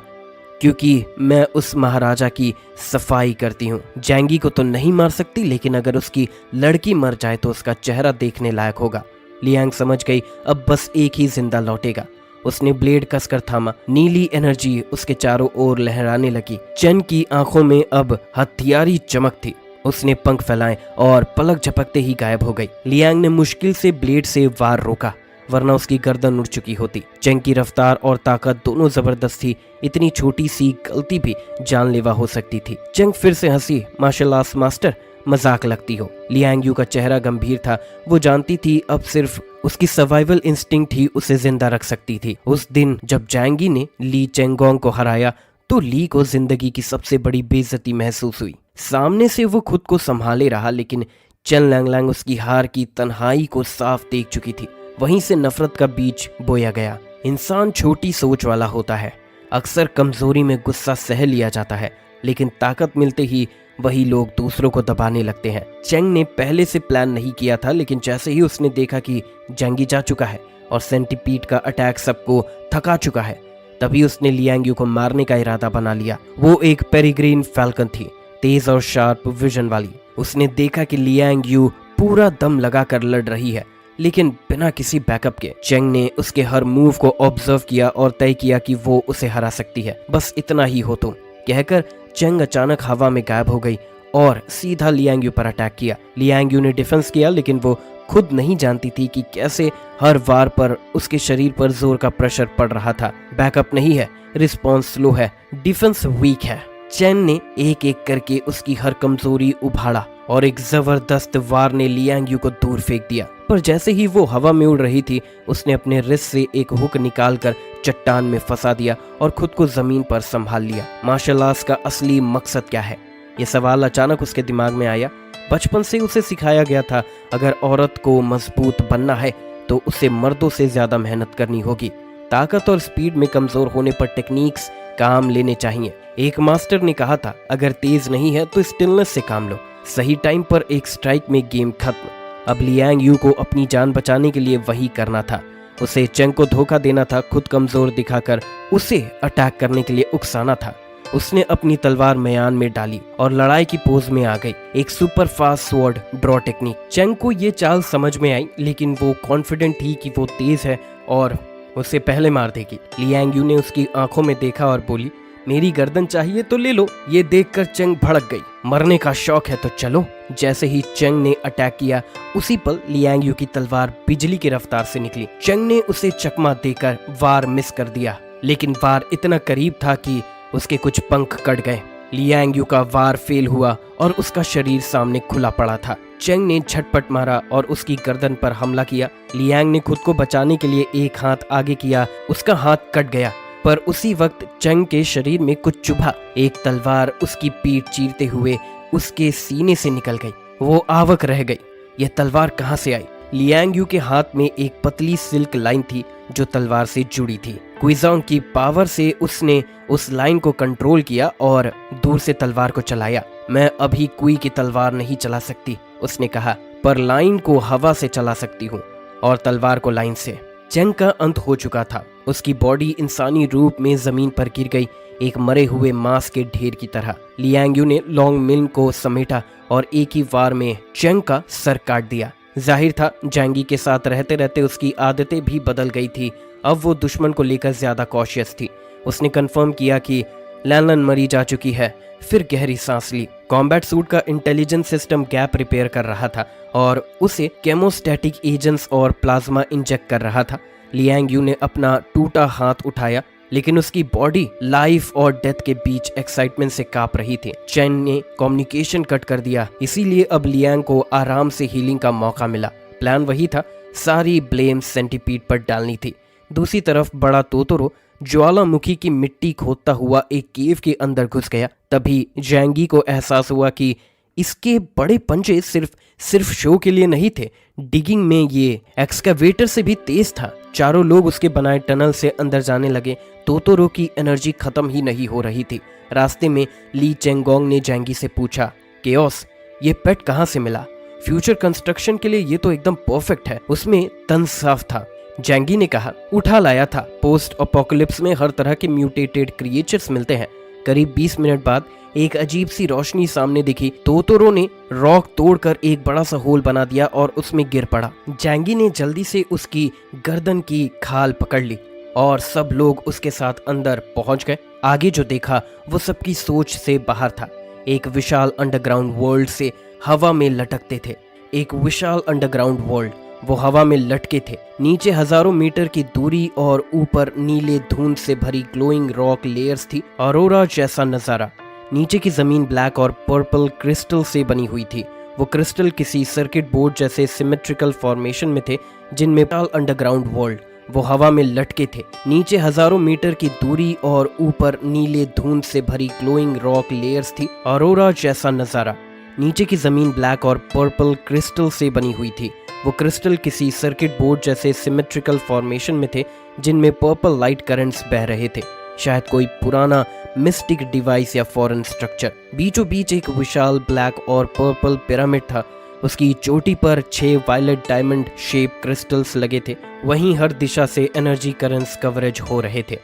क्योंकि मैं उस महाराजा की सफाई करती हूँ। जैंगी को तो नहीं मार सकती, लेकिन अगर उसकी लड़की मर जाए तो उसका चेहरा देखने लायक होगा। लियांग समझ गई, अब बस एक ही जिंदा लौटेगा। उसने ब्लेड कसकर थामा। नीली एनर्जी उसके चारों ओर लहराने लगी। चेन की आंखों में अब हथियारी चमक थी। उसने पंख फैलाए और पलक झपकते ही गायब हो गई। लियांग ने मुश्किल से ब्लेड से वार रोका, वरना उसकी गर्दन उड़ चुकी होती। चेंग की रफ्तार और ताकत दोनों जबरदस्त थी। इतनी छोटी सी गलती भी जानलेवा हो सकती थी। चेंग फिर से हंसी, मार्शल आर्ट्स मास्टर, मजाक लगती हो। लियांग यू का चेहरा गंभीर था। वो जानती थी अब सिर्फ उसकी सर्वाइवल इंस्टिंक्ट ही उसे जिंदा रख सकती थी। उस दिन जब जैंगी ने ली चेंगोंग को हराया तो ली को जिंदगी की सबसे बड़ी बेइज्जती महसूस हुई। सामने से वो खुद को संभाले रहा, लेकिन चेन लैंगलैंग उसकी हार की तन्हाई को साफ देख चुकी थी। वहीं से नफरत का बीज बोया गया। इंसान छोटी सोच वाला होता है। अक्सर कमजोरी में गुस्सा सह लिया जाता है, लेकिन ताकत मिलते ही वही लोग दूसरों को दबाने लगते हैं। चेंग ने पहले से प्लान नहीं किया था, लेकिन जैसे ही उसने देखा कि जैंगी जा चुका है और सेंटीपीड का अटैक सबको थका चुका है, तभी उसने लियांग यू को मारने का इरादा बना लिया। वो एक पेरिग्रीन फैल्कन थी, तेज और शार्प विजन वाली। उसने देखा कि लियांग यू पूरा दम लगाकर लड़ रही है, लेकिन बिना किसी बैकअप के। चेंग ने उसके हर मूव को ऑब्जर्व किया और तय किया कि वो उसे हरा सकती है। बस इतना ही हो तुम, कहकर चेंग अचानक हवा में गायब हो गई और सीधा लियांग यू पर अटैक किया। लियांग यू ने डिफेंस किया, लेकिन वो खुद नहीं जानती थी कि कैसे हर वार पर उसके शरीर पर जोर का प्रेशर पड़ रहा था। बैकअप नहीं है, रिस्पॉन्स स्लो है, डिफेंस वीक है। चेन ने एक एक करके उसकी हर कमजोरी उभाड़ा और एक जबरदस्त वार ने लियांग यू को दूर फेंक दिया। पर जैसे ही वो हवा में उड़ रही थी, उसने अपने रिस्ट से एक हुक निकालकर चट्टान में फंसा दिया और खुद को जमीन पर संभाल लिया। मार्शल आर्ट्स का असली मकसद क्या है? ये सवाल अचानक उसके दिमाग में आया। बचपन से उसे सिखाया गया था, अगर औरत को मजबूत बनना है तो उसे मर्दों से ज्यादा मेहनत करनी होगी। ताकत और स्पीड में कमजोर होने पर टेक्निक्स काम लेने चाहिए। एक मास्टर ने कहा था, अगर तेज नहीं है तो स्टिलनेस से काम लो। सही टाइम पर एक स्ट्राइक में गेम खत्म। अब लियांग यू को अपनी जान बचाने के लिए वही करना था। उसे चेंग को धोखा देना था, खुद कमजोर दिखाकर उसे अटैक करने के लिए उकसाना था। उसने अपनी तलवार म्यान में डाली और लड़ाई की पोज में आ गई। एक super fast sword draw technique. Cheng को ये चाल समझ में आई, लेकिन वो कॉन्फिडेंट थी कि वो तेज है और उसे पहले मार देगी। लियांग यू ने उसकी आंखों में देखा और बोली, मेरी गर्दन चाहिए तो ले लो। ये देखकर चेंग भड़क गई। मरने का शौक है तो चलो। जैसे ही चेंग ने अटैक किया, उसी पल लियांग यू की तलवार बिजली की रफ्तार से निकली। चेंग ने उसे चकमा देकर वार मिस कर दिया, लेकिन वार इतना करीब था कि उसके कुछ पंख कट गए। लियांग यू का वार फेल हुआ और उसका शरीर सामने खुला पड़ा था। चेंग ने झटपट मारा और उसकी गर्दन पर हमला किया। लियांग ने खुद को बचाने के लिए एक हाथ आगे किया, उसका हाथ कट गया। पर उसी वक्त चंग के शरीर में कुछ चुभा। एक तलवार उसकी पीठ चीरते हुए उसके सीने से निकल गई। वो आवक रह गई, यह तलवार कहाँ से आई? लियांग यू के हाथ में एक पतली सिल्क लाइन थी जो तलवार से जुड़ी थी। क्विजोंग की पावर से उसने उस लाइन को कंट्रोल किया और दूर से तलवार को चलाया। मैं अभी कुई की तलवार नहीं चला सकती, उसने कहा, पर लाइन को हवा से चला सकती हूँ और तलवार को लाइन से। चंग का अंत हो चुका था। उसकी बॉडी इंसानी रूप में जमीन पर गिर गई, एक मरे हुए मांस के ढेर की तरह। लियांग यू ने लॉन्ग मिन को समेटा और एक ही वार में चंग का सर काट दिया। जाहिर था जैंगी के साथ रहते रहते उसकी आदतें भी बदल गई थी। अब वो दुश्मन को लेकर ज्यादा कॉशियस थी। उसने कंफर्म किया कि लैनलन मरी जा चुकी है, फिर गहरी सांस ली। कॉम्बैट सूट का इंटेलिजेंस सिस्टम गैप रिपेयर कर रहा था और उसे केमोस्टैटिक एजेंट्स और प्लाज्मा इंजेक्ट कर रहा था। लियांग यू ने अपना टूटा हाथ उठाया, लेकिन उसकी बॉडी लाइफ और डेथ के बीच एक्साइटमेंट से कांप रही थी। चैन ने कम्युनिकेशन कट कर दिया, इसीलिए अब लियांग को आराम से हीलिंग का मौका मिला। प्लान वही था, सारी ब्लेम सेंटीपीड पर डालनी थी। दूसरी तरफ बड़ा तोतोरो ज्वालामुखी की मिट्टी खोदता हुआ एक केव के अंदर घुस गया। तभी जैंगी को एहसास हुआ कि इसके बड़े पंजे सिर्फ शो के लिए नहीं थे, डिगिंग में ये एक्सकावेटर से भी तेज था। चारों लोग उसके बनाए टनल से अंदर जाने लगे। तोतोरो की एनर्जी खत्म ही नहीं हो रही थी। रास्ते में ली चेंगोंग ने जैंगी से पूछा, केओस, ये पेट कहाँ से मिला? फ्यूचर कंस्ट्रक्शन के लिए ये तो एकदम परफेक्ट है। उसमें तन साफ था। जैंगी ने कहा, उठा लाया था। पोस्ट अपोकलिप्स में हर तरह के म्यूटेटेड क्रिएचर्स मिलते हैं। करीब 20 मिनट बाद एक अजीब सी रोशनी सामने दिखी। तोतोरो ने रॉक तोड़कर एक बड़ा सा होल बना दिया और उसमें गिर पड़ा। जैंगी ने जल्दी से उसकी गर्दन की खाल पकड़ ली और सब लोग उसके साथ अंदर पहुंच गए। आगे जो देखा वो सबकी सोच से बाहर था। एक विशाल अंडरग्राउंड वर्ल्ड से हवा में लटकते थे। एक विशाल अंडरग्राउंड वर्ल्ड, वो हवा में लटके थे। नीचे हजारों मीटर की दूरी और ऊपर नीले धुंध से भरी ग्लोइंग रॉक लेयर्स थी। ऑरोरा जैसा नजारा। नीचे की जमीन ब्लैक और पर्पल क्रिस्टल से बनी हुई थी। वो क्रिस्टल किसी सर्किट बोर्ड जैसे सिमेट्रिकल फॉर्मेशन में थे, जिनमें अंडरग्राउंड वर्ल्ड, वो हवा में लटके थे। नीचे हजारों मीटर की दूरी और ऊपर नीले धुंध से भरी ग्लोइंग रॉक लेयर्स थी। ऑरोरा जैसा नजारा। नीचे की जमीन ब्लैक और पर्पल क्रिस्टल से बनी हुई थी। वो क्रिस्टल किसी सर्किट बोर्ड जैसे सिमेट्रिकल फॉर्मेशन में थे, जिनमें पर्पल लाइट करंट्स बह रहे थे। शायद कोई पुराना मिस्टिक डिवाइस या फॉरेन स्ट्रक्चर। बीचों बीच एक विशाल ब्लैक और पर्पल पिरामिड था। उसकी चोटी पर 6 वायलेट डायमंड शेप क्रिस्टल्स लगे थे। वहीं हर दिशा से एनर्जी करंट्स कवरेज हो रहे थे।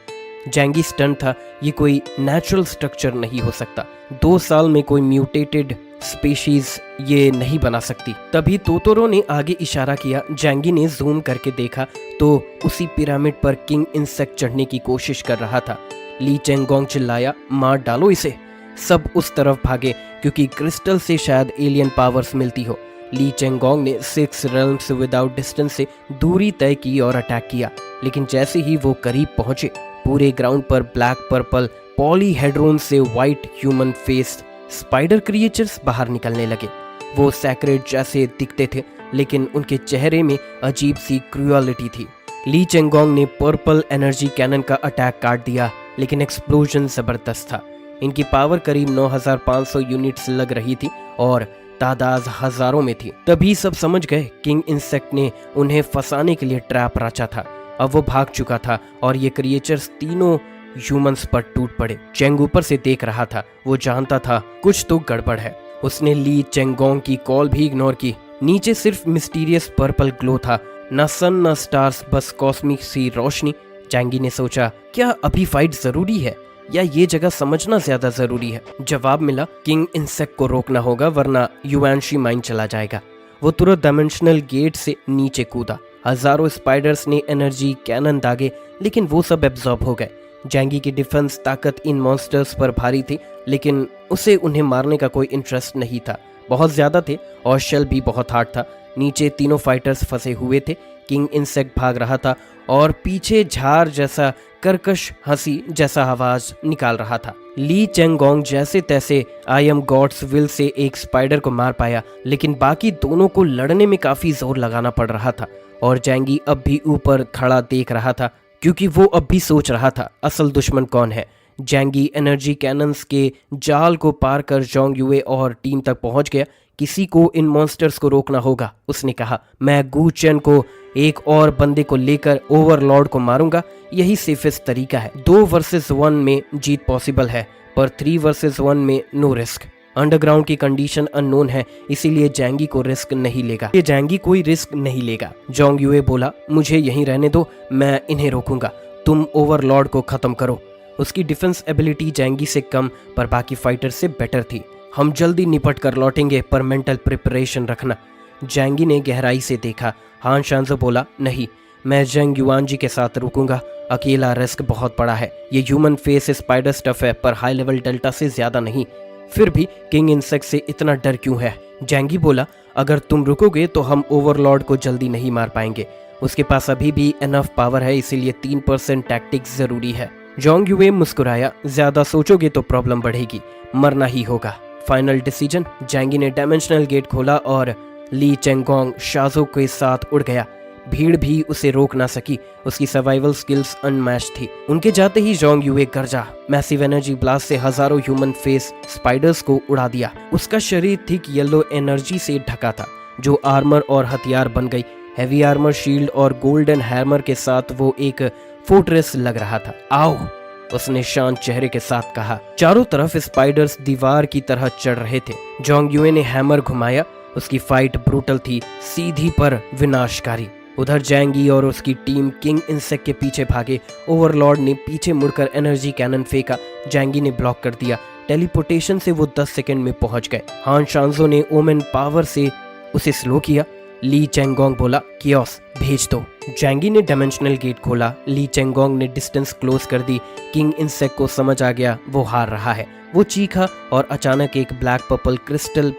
जैंगी स्टन था, ये कोई नेचुरल स्ट्रक्चर नहीं हो सकता। 2 साल में कोई म्यूटेटेड स्पीशीज ये नहीं बना सकती। तभी तोतोरो ने आगे इशारा किया। जैंगी ने जूम करके देखा तो उसी पिरामिड पर किंग इंसेक्ट चढ़ने की कोशिश कर रहा था। ली चेंगोंग चिल्लाया, मार डालो इसे। सब उस तरफ भागे क्योंकि क्रिस्टल से शायद एलियन पावर्स मिलती हो। ली चेंगोंग ने 6 रेल्म्स विदाउट डिस्टेंस से दूरी तय की और अटैक किया, लेकिन जैसे ही वो करीब पहुंचे, पूरे ग्राउंड पर ब्लैक पर्पल पॉलीहेड्रोन से white human faced spider creatures बाहर निकलने लगे। वो सैक्रेड जैसे दिखते थे, लेकिन उनके चेहरे में अजीब सी क्रूअलिटी थी। ली चेंगोंग ने पर्पल एनर्जी कैनन का अटैक काट दिया, लेकिन एक्सप्लोजन जबरदस्त था। इनकी पावर करीब 9500 यूनिट्स लग रही थी और तादाद हजारों में थी। तभी सब समझ गए, किंग इंसेक्ट ने उन्हें फंसाने के लिए ट्रैप रचा था। अब वो भाग चुका था और ये क्रिएचर्स तीनों ह्यूमंस पर टूट पड़े। चेंग ऊपर से देख रहा था। वो जानता था कुछ तो गड़बड़ है। उसने ली चेंगोंग की कॉल भी इग्नोर की। नीचे सिर्फ मिस्टीरियस पर्पल ग्लो था, न सन न स्टार्स, बस कॉस्मिक सी रोशनी। जैंगी ने सोचा, क्या अभी फाइट जरूरी है या ये जगह समझना ज्यादा जरूरी है? जवाब मिला, किंग इंसेक्ट को रोकना होगा वरना युआनशी माइन चला जाएगा। वो तुरंत डायमेंशनल गेट से नीचे कूदा। हजारों स्पाइडर्स ने एनर्जी कैनन दागे, लेकिन वो सब एब्जॉर्ब हो गए। जैंगी की डिफेंस ताकत इन मॉन्स्टर्स पर भारी थी, लेकिन उसे उन्हें मारने का कोई इंटरेस्ट नहीं था। बहुत ज्यादा थे और शेल भी बहुत हार्ड था। नीचे तीनों फाइटर्स फंसे हुए थे। किंग इंसेक्ट भाग रहा था और पीछे झार जैसा कर्कश हंसी जैसा आवाज निकाल रहा था। ली चेंगोंग जैसे तैसे आई एम गॉड्स विल से एक स्पाइडर को मार पाया, लेकिन बाकी दोनों को लड़ने में काफी जोर लगाना पड़ रहा था। और जैंगी अब भी ऊपर खड़ा देख रहा था, क्योंकि वो अब भी सोच रहा था असल दुश्मन कौन है। जैंगी एनर्जी कैनन्स के जाल को पार कर जोंग यूए और टीम तक पहुंच गया। किसी को इन मॉन्स्टर्स को रोकना होगा, उसने कहा। मैं गू चेन को एक और बंदे को लेकर ओवरलॉर्ड को मारूंगा, यही सेफेस्ट तरीका है। 2 वर्सेस 1 में जीत पॉसिबल है, पर 3 वर्सेस 1 में नो रिस्क। अंडरग्राउंड की कंडीशन अननोन है, इसीलिए जैंगी को रिस्क नहीं लेगा। ये जैंगी कोई रिस्क नहीं लेगा। जोंग यूए बोला, मुझे यहीं रहने दो, मैं इन्हें रोकूंगा, तुम ओवरलॉर्ड को खत्म करो। उसकी डिफेंस एबिलिटी जैंगी से कम पर बाकी फाइटर से बेटर थी। हम जल्दी निपट कर लौटेंगे, पर मेंटल प्रिपरेशन रखना। जैंगी ने गहराई से देखा। हान शांजो बोला, नहीं, मैं जेंग युआनजी के साथ रुकूंगा, अकेला रिस्क बहुत बड़ा है। ये ह्यूमन फेस स्पाइडर स्टफ है, पर हाई लेवल डेल्टा से ज्यादा नहीं। फिर भी किंग इंसेक्ट से इतना डर क्यों है? जैंगी बोला, अगर तुम रुकोगे तो हम ओवरलॉर्ड को जल्दी नहीं मार पाएंगे। उसके पास अभी भी एनफ पावर है, इसीलिए 3% टैक्टिक्स जरूरी है। जोंग यूए मुस्कुराया, ज्यादा सोचोगे तो प्रॉब्लम बढ़ेगी, मरना ही होगा। Final decision. जैंगी ने डायमेंशनल गेट खोला और ली चेंगोंग शाजो के साथ उड़ गया। भीड़ भी उसे रोक ना सकी, उसकी सर्वाइवल स्किल्स अनमैच थी। उनके जाते ही जोंग यूए गरजा। मैसिव एनर्जी ब्लास्ट से हजारों ह्यूमन फेस स्पाइडर्स को उड़ा दिया। उसका शरीर थिक येलो एनर्जी से ढका था, जो आर्मर और हथियार बन गई। हैवी आर्मर, शील्ड और गोल्डन हैमर के साथ वो एक फोर्ट्रेस लग रहा था। आओ, उसने शांत चेहरे के साथ कहा। चारों तरफ स्पाइडर्स दीवार की तरह चढ़ रहे थे। जोंग यूए ने हैमर घुमाया। उसकी फाइट ब्रूटल थी, सीधी पर विनाशकारी। उधर जैंगी और उसकी टीम किंग इंसेक्ट के पीछे भागे। ओवरलॉर्ड ने पीछे मुड़कर एनर्जी कैनन फेंका, जैंगी ने ब्लॉक कर दिया। टेलीपोर्टेशन से वो 10 सेकंड में पहुंच गए। हान शांजो ने ओमेन पावर से उसे स्लो किया। ली चेंगोंग बोला, कियोस भेज दो। जैंगी ने डायमेंशनल गेट खोला। ली चेंगोंग ने डिस्टेंस क्लोज कर दी। किंग इंसेक्ट को समझ आ गया वो हार रहा है। वो चीखा और अचानक एक ब्लैक पर्पल क्रिस्टल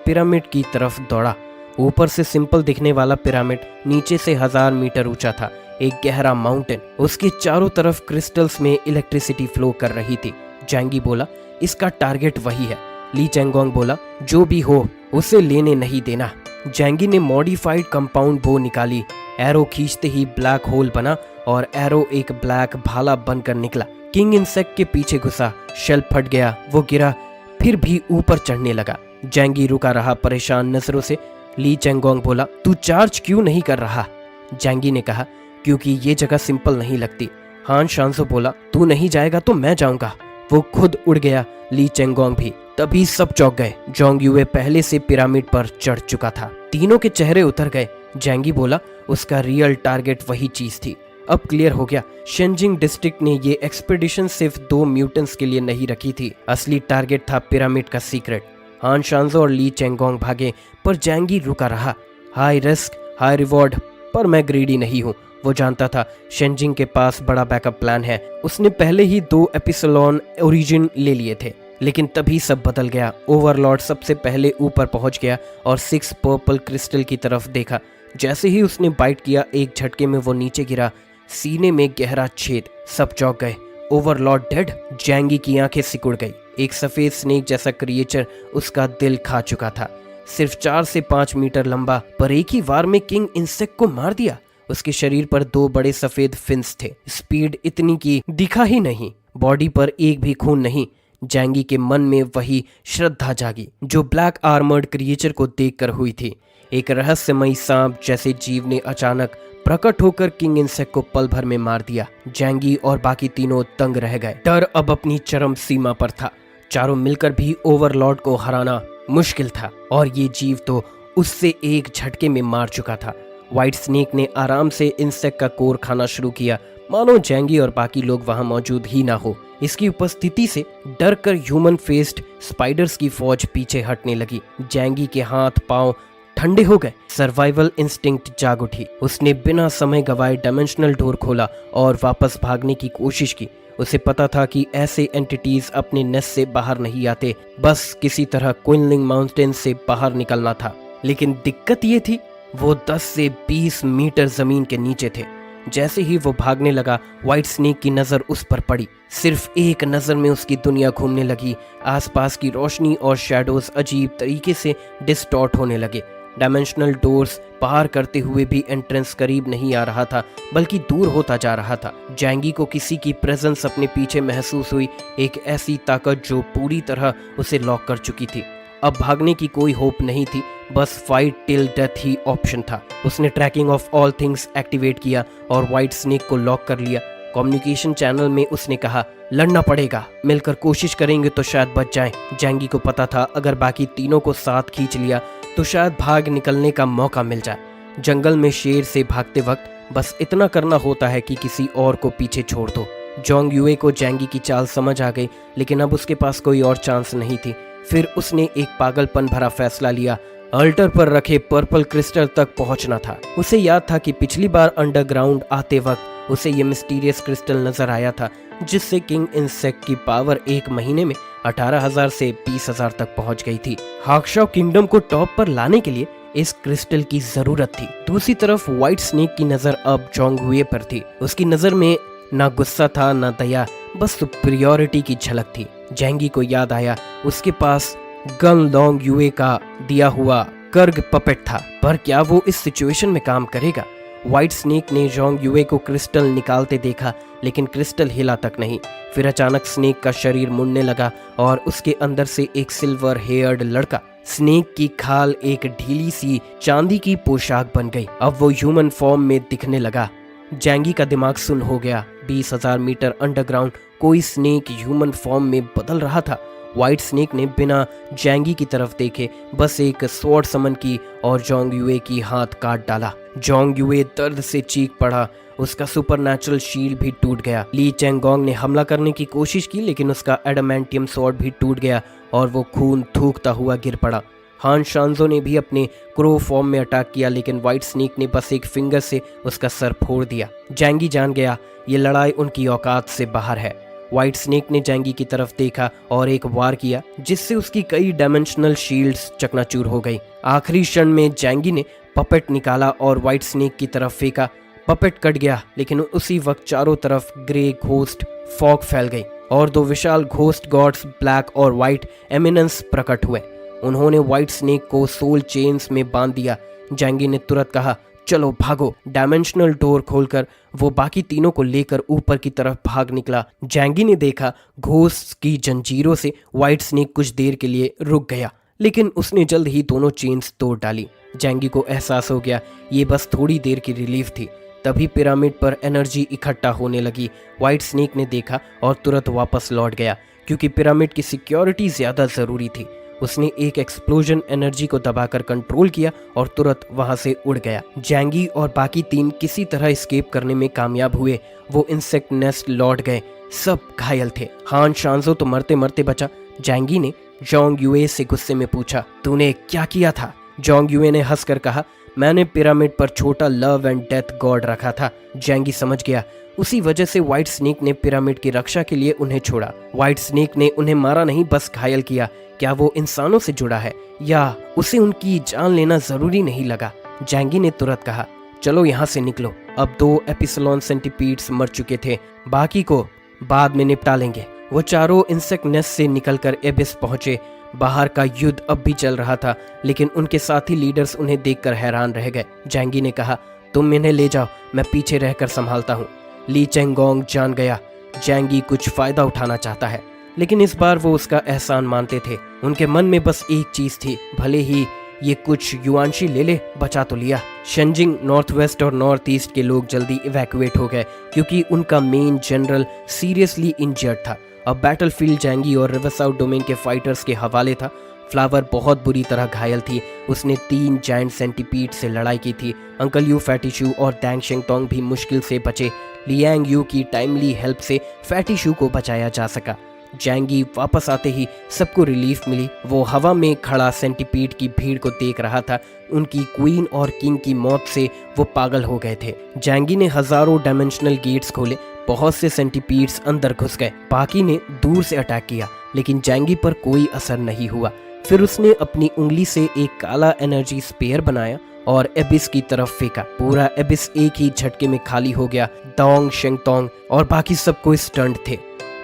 पिरामिड की तरफ दौड़ा। ऊपर से सिंपल दिखने वाला पिरामिड नीचे से 1000 मीटर ऊंचा था, एक गहरा माउंटेन। उसके चारों तरफ क्रिस्टल्स में इलेक्ट्रिसिटी फ्लो कर रही थी। जैंगी बोला, इसका टारगेट वही है। ली चेंगोंग बोला, जो भी हो उसे लेने नहीं देना। जैंगी ने मॉडिफाइड कंपाउंड बो निकाली। एरो खींचते ही ब्लैक होल बना और एरो एक ब्लैक भाला बनकर निकला। किंग इंसेक्ट के पीछे घुसा, शेल फट गया, वो गिरा, फिर भी ऊपर चढ़ने लगा। जैंगी रुका रहा परेशान नजरों से। ली चेंगोंग बोला, तू चार्ज क्यों नहीं कर रहा? जैंगी ने कहा, क्योंकि ये जगह सिंपल नहीं लगती। हान शांजो बोला, तू नहीं जाएगा तो मैं जाऊंगा। वो खुद उड़ गया, ली चेंगोंग भी। तभी सब चौंक गए। जोंग यूए पहले से पिरामिड पर चढ़ चुका था। तीनों के चेहरे उतर गए। जैंगी बोला, उसका रियल टारगेट वही चीज थी। अब क्लियर हो गया, शेंजिंग डिस्ट्रिक्ट ने ये एक्सपेडिशन सिर्फ 2 म्यूटेंट्स के लिए नहीं रखी थी। असली टारगेट था पिरामिड का सीक्रेट। हान शांजो और ली चेंगोंग भागे, पर जैंगी रुका रहा। हाई रिस्क हाई रिवॉर्ड, पर मैं ग्रीडी नहीं हूँ। वो जानता था शेंजिंग के पास बड़ा बैकअप प्लान है। उसने पहले ही 2 एपिसलोन ओरिजिन ले लिए थे। लेकिन तभी सब बदल गया। ओवरलॉर्ड सबसे पहले ऊपर पहुंच गया और 6 पर्पल क्रिस्टल की तरफ देखा। जैसे ही उसने बाइट किया, एक झटके में वो नीचे गिरा, सीने में गहरा छेद। सब चौंक गए। Overlord dead? जैंगी की आंखें सिकुड़ गई। एक सफेद स्नेक जैसा क्रिएचर उसका दिल खा चुका था। सिर्फ 4 से 5 मीटर लंबा, पर एक ही वार में किंग इंसेक्ट को मार दिया। उसके शरीर पर 2 बड़े सफेद फिन्स थे। स्पीड इतनी की दिखा ही नहीं। बॉडी पर एक भी खून नहीं। जैंगी के मन में वही श्रद्धा जागी जो ब्लैक आर्मर्ड क्रिएचर को देखकर हुई थी। एक रहस्यमयी सांप जैसे जीव ने अचानक प्रकट होकर किंग इंसेक्ट को पल भर में मार दिया। जैंगी और बाकी तीनों दंग रह गए। डर अब अपनी चरम सीमा पर था। चारों मिलकर भी ओवरलॉर्ड को हराना मुश्किल था, और ये जीव तो उससे एक झटके में मार चुका था। व्हाइट स्नेक ने आराम से इंसेक्ट का कोर खाना शुरू किया, मानो जैंगी और बाकी लोग वहां मौजूद ही ना हो। इसकी उपस्थिति से डर कर ह्यूमन फेस्ड स्पाइडर्स की फौज पीछे हटने लगी। जैंगी के हाथ पांव ठंडे हो गए। सर्वाइवल इंस्टिंक्ट जाग उठी। उसने बिना समय गवाए डायमेंशनल डोर खोला और वापस भागने की कोशिश की। उसे पता था कि ऐसे एंटिटीज अपने नेस्ट से बाहर नहीं आते, बस किसी तरह क्विनलिंग माउंटेन से बाहर निकलना था। लेकिन दिक्कत ये थी, वो 10 से 20 मीटर जमीन के नीचे थे। जैसे ही वो भागने लगा, व्हाइट स्नेक की नजर उस पर पड़ी। सिर्फ एक नजर में उसकी दुनिया घूमने लगी। आसपास की रोशनी और शैडोज अजीब तरीके से डिस्टॉर्ट होने लगे। डायमेंशनल डोर्स पार करते हुए भी एंट्रेंस करीब नहीं आ रहा था, बल्कि दूर होता जा रहा था। जैंगी को किसी की प्रेजेंस अपने पीछे महसूस हुई, एक ऐसी ताकत जो पूरी तरह उसे लॉक कर चुकी थी। अब भागने की कोई होप नहीं थी, बस फाइट टिल डेथ ही ऑप्शन था। उसने tracking of all things activate किया और व्हाइट स्नेक को लॉक कर लिया। कम्युनिकेशन चैनल में उसने कहा, लड़ना पड़ेगा, मिलकर कोशिश करेंगे तो शायद बच जाएं। जैंगी को पता था अगर बाकी तीनों को साथ खींच लिया तो शायद भाग निकलने का मौका मिल जाए। जंगल में शेर से भागते वक्त बस इतना करना होता है कि किसी और को पीछे छोड़ दो। जोंग यूए को जैंगी की चाल समझ आ गई, लेकिन अब उसके पास कोई और चांस नहीं थी। फिर उसने एक पागलपन भरा फैसला लिया, अल्टर पर रखे पर्पल क्रिस्टल तक पहुंचना था। उसे याद था कि पिछली बार अंडरग्राउंड आते वक्त उसे ये मिस्टीरियस क्रिस्टल नजर आया था, जिससे किंग इंसेक्ट की पावर एक महीने में 18,000 से 20,000 तक पहुंच गई थी। हाक्शाओ किंगडम को टॉप पर लाने के लिए इस क्रिस्टल की जरूरत थी। दूसरी तरफ व्हाइट स्नेक की नजर अब जोंग यूए पर थी। उसकी नजर में ना गुस्सा था ना दया, बस सुपीरियोरिटी की झलक थी। जैंगी को याद आया उसके पास गन लोंग यूए का दिया हुआ कर्ग पपेट था, पर क्या वो इस सिचुएशन में काम करेगा? व्हाइट स्नेक ने जोंग यूए को क्रिस्टल निकालते देखा, लेकिन क्रिस्टल हिला तक नहीं। फिर अचानक स्नेक का शरीर मुड़ने लगा और उसके अंदर से एक सिल्वर हेयर्ड लड़का, स्नेक की खाल एक ढीली सी चांदी की पोशाक बन गई। अब वो ह्यूमन फॉर्म में दिखने लगा। जैंगी का दिमाग सुन्न हो गया। 20,000 मीटर अंडरग्राउंड कोई स्नेक ह्यूमन फॉर्म में बदल रहा था। व्हाइट स्नेक ने बिना जैंगी की तरफ देखे बस एक स्वॉर्ड समन की और जोंग यूए की हाथ काट डाला। जोंग यूए दर्द से चीख पड़ा, उसका सुपरनैचुरल शील्ड भी टूट गया। ली चेंगोंग ने हमला करने की कोशिश की, लेकिन उसका एडामेंटियम स्वॉर्ड भी टूट गया और वो खून थूकता हुआ गिर पड़ा। हान शांजो ने भी अपने क्रो फॉर्म में अटैक किया, लेकिन व्हाइट स्नेक ने बस एक फिंगर से उसका सर फोड़ दिया। जैंगी जान गया ये लड़ाई उनकी औकात से बाहर है। व्हाइट स्नेक ने जैंगी की तरफ देखा और एक वार किया, जिससे उसकी कई डायमेंशनल शील्ड्स चकनाचूर हो गई। आखिरी क्षण में जैंगी ने पपेट निकाला और व्हाइट स्नेक की तरफ फेंका। पपेट कट गया, लेकिन उसी वक्त चारों तरफ ग्रे घोस्ट फॉग फैल गई और दो विशाल घोस्ट गॉड्स ब्लैक और व्हाइट एमिनेंस प्रकट हुए। उन्होंने व्हाइट स्नेक को सोल चेन्स में बांध दिया। जैंगी ने तुरंत कहा, चलो भागो। डायमेंशनल डोर खोलकर वो बाकी तीनों को लेकर ऊपर की तरफ भाग निकला। जैंगी ने देखा घोस्ट की जंजीरों से व्हाइट स्नेक कुछ देर के लिए रुक गया, लेकिन उसने जल्द ही दोनों चेन्स तोड़ डाली। जैंगी को एहसास हो गया ये बस थोड़ी देर की रिलीफ थी। तभी पिरामिड पर एनर्जी इकट्ठा होने लगी। व्हाइट स्नेक ने देखा और तुरंत वापस लौट गया, क्योंकि पिरामिड की सिक्योरिटी ज्यादा जरूरी थी। उसने एक एक्सप्लोजन एनर्जी को दबाकर कंट्रोल किया और तुरंत वहां से उड़ गया। जैंगी और बाकी तीन किसी तरह एस्केप करने में कामयाब हुए। वो इंसेक्ट नेस्ट लौट गए, सब घायल थे। हान शांजो तो मरते मरते बचा। जैंगी ने जोंग यूए से गुस्से में पूछा, तूने क्या किया था? जोंग यूए ने हंसकर कहा, मैंने पिरामिड पर छोटा लव एंड डेथ गॉड रखा था। जैंगी समझ गया, उसी वजह से व्हाइट स्नेक ने पिरामिड की रक्षा के लिए उन्हें छोड़ा। व्हाइट स्नेक ने उन्हें मारा नहीं, बस घायल किया। क्या वो इंसानों से जुड़ा है या उसे उनकी जान लेना जरूरी नहीं लगा? जैंगी ने तुरंत कहा, चलो यहाँ से निकलो। अब 2 एपिसलोन सेंटीपीड्स मर चुके थे, बाकी को बाद में निपटा लेंगे। वो चारों इंसेक्ट नेस्ट से निकलकर एबिस पहुंचे। बाहर का युद्ध अब भी चल रहा था, लेकिन उनके साथी लीडर्स उन्हें देखकर हैरान रह गए। जैंगी ने कहा, तुम इन्हें ले जाओ, मैं पीछे रहकर संभालता हूँ। ली चेंगोंग जान गया जैंगी कुछ फायदा उठाना चाहता है, लेकिन इस बार वो उसका एहसान मानते थे। उनके मन में बस एक चीज थी, भले ही ये कुछ युआनशी ले ले, बचा तो लिया। शेंजिंग, नॉर्थ वेस्ट और नॉर्थ ईस्ट के लोग जल्दी इवैक्यूएट हो गए, क्योंकि उनका मेन जनरल सीरियसली इंजर्ड था। अब बैटलफील्ड जैंगी और रिवर साउथ डोमेन के फाइटर्स के हवाले था। फ्लावर बहुत बुरी तरह घायल थी। उसने 3 जायंट सेंटीपीड से लड़ाई की थी। अंकल यू, फैटी शू और डैंग शेंगतोंग भी मुश्किल से बचे। लियांग यू की टाइमली हेल्प से फैटी शू को बचाया जा सका। जैंगी वापस आते ही सबको रिलीफ मिली। वो हवा में खड़ा सेंटीपीड की भीड़ को देख रहा था। उनकी क्वीन और किंग की मौत से वो पागल हो गए थे। जैंगी ने हजारों डायमेंशनल गेट्स खोले, बहुत से सेंटीपीड्स अंदर घुस गए। बाकी ने दूर से अटैक किया, लेकिन जैंगी पर कोई असर नहीं हुआ। फिर उसने अपनी उंगली से एक काला एनर्जी स्पेयर बनाया और एबिस की तरफ फेंका। पूरा एबिस एक ही झटके में खाली हो गया। डोंग शेंगतोंग और बाकी सब कोई स्टंट थे।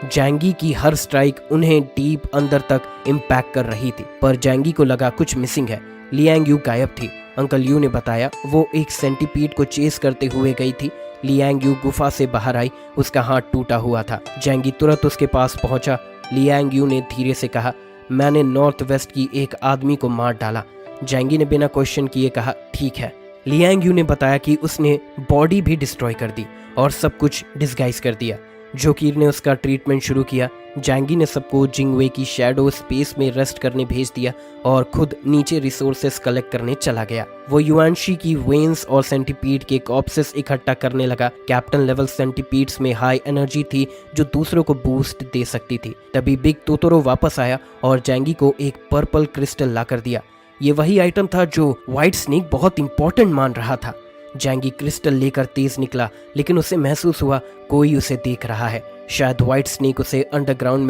जैंगी की हर स्ट्राइक उन्हें डीप अंदर तक इम्पैक्ट कर रही थी, पर जैंगी को लगा कुछ मिसिंग है। लियांग यू गायब थी। अंकल यू ने बताया वो एक सेंटीपीड को चेस करते हुए गई थी। लियांग यू गुफा से बाहर आई, उसका हाथ टूटा हुआ था। जैंगी तुरंत उसके पास पहुंचा। लियांग यू ने धीरे से कहा, मैंने नॉर्थ वेस्ट की एक आदमी को मार डाला। जैंगी ने बिना क्वेश्चन किए कहा, ठीक है। लियांग यू ने बताया कि उसने बॉडी भी डिस्ट्रॉय कर दी और सब कुछ डिस्गाइज कर दिया। जोकीर ने उसका ट्रीटमेंट शुरू किया। जैंगी ने सबको जिंगवे की शैडो स्पेस में रेस्ट करने भेज दिया और खुद नीचे रिसोर्सेस कलेक्ट करने चला गया। वो युआनशी की वेन्स और सेंटीपीड के कॉर्प्सेस इकट्ठा करने लगा। कैप्टन लेवल सेंटीपीड्स में हाई एनर्जी थी जो दूसरों को बूस्ट दे सकती थी। तभी बिग तोतोरो वापस आया और जैंगी को एक पर्पल क्रिस्टल ला कर दिया। ये वही आइटम था जो व्हाइट स्नेक बहुत इंपॉर्टेंट मान रहा था। जैंगी क्रिस्टल लेकर तेज निकला, लेकिन उसे महसूस हुआ कोई उसे देख रहा है। शायद व्हाइट स्नेक उसे अंडरग्राउंड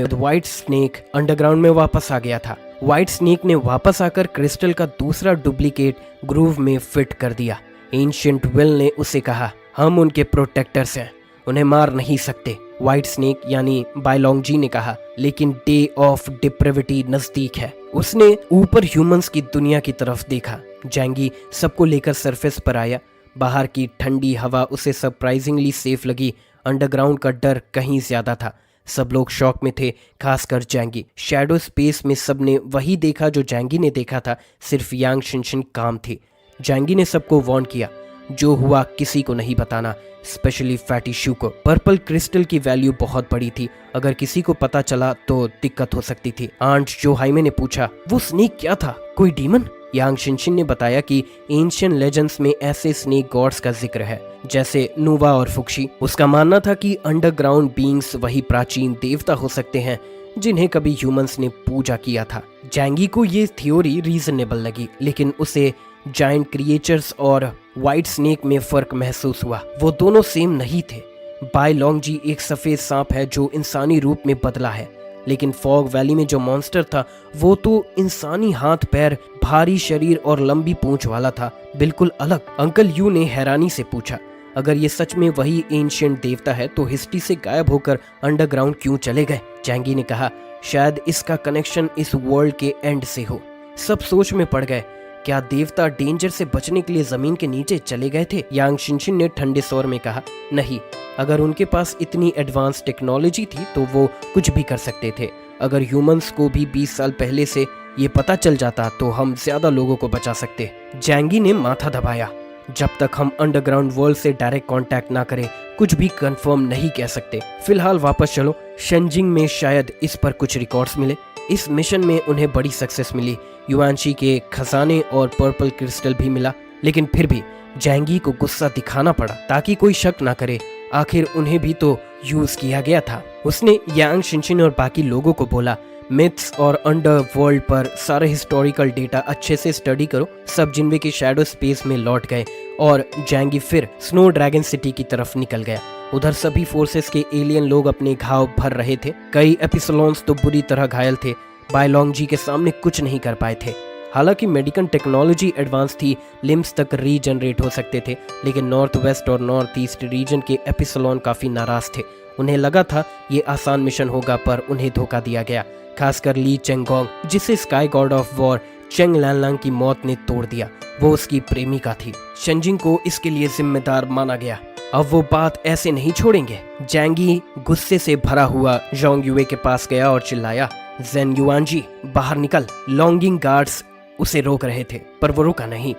में वापस आ गया था। व्हाइट स्नेक ने वापस आकर क्रिस्टल का दूसरा डुप्लीकेट ग्रूव में फिट कर दिया। एंशिएंट विल ने उसे कहा, हम उनके प्रोटेक्टर्स हैं, उन्हें मार नहीं सकते। व्हाइट स्नेक यानी बायलोंग जी ने कहा, लेकिन डे ऑफ डिप्रेविटी नजदीक है। उसने ऊपर ह्यूमंस की दुनिया की तरफ देखा। जैंगी सबको लेकर सरफेस पर आया। बाहर की ठंडी हवा उसे सरप्राइजिंगली सेफ लगी। अंडरग्राउंड का डर कहीं ज्यादा था। सब लोग शॉक में थे, खासकर जैंगी। शैडो स्पेस में सबने वही देखा जो जैंगी ने देखा था, सिर्फ यांग शिनशिन काम थी। जैंगी ने सबको वार्न किया, जो हुआ किसी को नहीं बताना, स्पेशली फैटी शू को। पर्पल क्रिस्टल की वैल्यू बहुत बड़ी थी, अगर किसी को पता चला तो दिक्कत हो सकती थी। आंट जो हाइमे ने पूछा, वो स्नेक क्या था, कोई डीमन? यांग शिनशिन ने बताया कि एंशिएंट लेजेंड्स में ऐसे स्नेक गॉड्स का जिक्र है, जैसे नूवा और फुक्शी। उसका मानना था कि अंडरग्राउंड बीइंग्स वही प्राचीन देवता हो सकते हैं जिन्हें कभी ह्यूमंस ने पूजा किया था। जैंगी को ये थ्योरी रीजनेबल लगी, लेकिन उसे जायंट क्रिएचर्स और व्हाइट स्नेक में फर्क महसूस हुआ। वो दोनों सेम नहीं थे। बायलोंग जी एक सफेद सांप है जो इंसानी रूप में बदला है, लेकिन फॉग वैली में जो मॉन्स्टर था वो तो इंसानी हाथ पैर, भारी शरीर और लंबी पूंछ वाला था, बिल्कुल अलग। अंकल यू ने हैरानी से पूछा, अगर ये सच में वही एंशिएंट देवता है तो हिस्ट्री से गायब होकर अंडरग्राउंड क्यों चले गए? जैंगी ने कहा, शायद इसका कनेक्शन इस वर्ल्ड के एंड से हो। सब सोच में पड़ गए, क्या देवता डेंजर से बचने के लिए जमीन के नीचे चले गए थे? यांग शिनशिन ने ठंडे स्वर में कहा, नहीं, अगर उनके पास इतनी एडवांस टेक्नोलॉजी थी तो वो कुछ भी कर सकते थे। अगर ह्यूमंस को भी 20 साल पहले से ये पता चल जाता तो हम ज्यादा लोगों को बचा सकते। जैंगी ने माथा दबाया, जब तक हम अंडरग्राउंड वर्ल्ड से डायरेक्ट कांटेक्ट ना करें कुछ भी कंफर्म नहीं कह सकते। फिलहाल वापस चलो, शेनजिंग में शायद इस पर कुछ रिकॉर्ड्स मिले। इस मिशन में उन्हें बड़ी सक्सेस मिली, युआनशी के खजाने और पर्पल क्रिस्टल भी मिला, लेकिन फिर भी जैंगी को गुस्सा दिखाना पड़ा ताकि कोई शक ना करे, आखिर उन्हें भी तो यूज किया गया था। उसने यांग शिनशिन और बाकी लोगों को बोला, मिथ्स और अंडरवर्ल्ड पर सारे हिस्टोरिकल डेटा अच्छे से स्टडी करो। सब जिन्वे के शैडो स्पेस में लौट गए और जैंगी फिर स्नो ड्रैगन सिटी की तरफ निकल गया। उधर सभी फोर्सेस के एलियन लोग अपने घाव भर रहे थे। कई एपिसलोन्स तो बुरी तरह घायल थे, बायलोंग जी के सामने कुछ नहीं कर पाए थे। हालांकि मेडिकल टेक्नोलॉजी एडवांस थी, लिम्स तक रीजनरेट हो सकते थे, लेकिन नॉर्थ वेस्ट और नॉर्थ ईस्ट रीजन के एपिसलोन काफी नाराज थे। उन्हें लगा था ये आसान मिशन होगा, पर उन्हें धोखा दिया गया, खासकर ली चेंगोंग, जिसे sky god of war Cheng Lanlang की मौत ने तोड़ दिया। वो उसकी प्रेमिका थी। शेनजिंग को इसके लिए जिम्मेदार माना गया। अब वो बात ऐसे नहीं छोड़ेंगे। जैंगी गुस्से से भरा हुआ जोंग युए के पास गया और चिल्लाया, ज़ेन युआनजी बाहर निकल। लॉन्गिंग गार्ड्स उसे रोक रहे थे, पर वो रुका नहीं।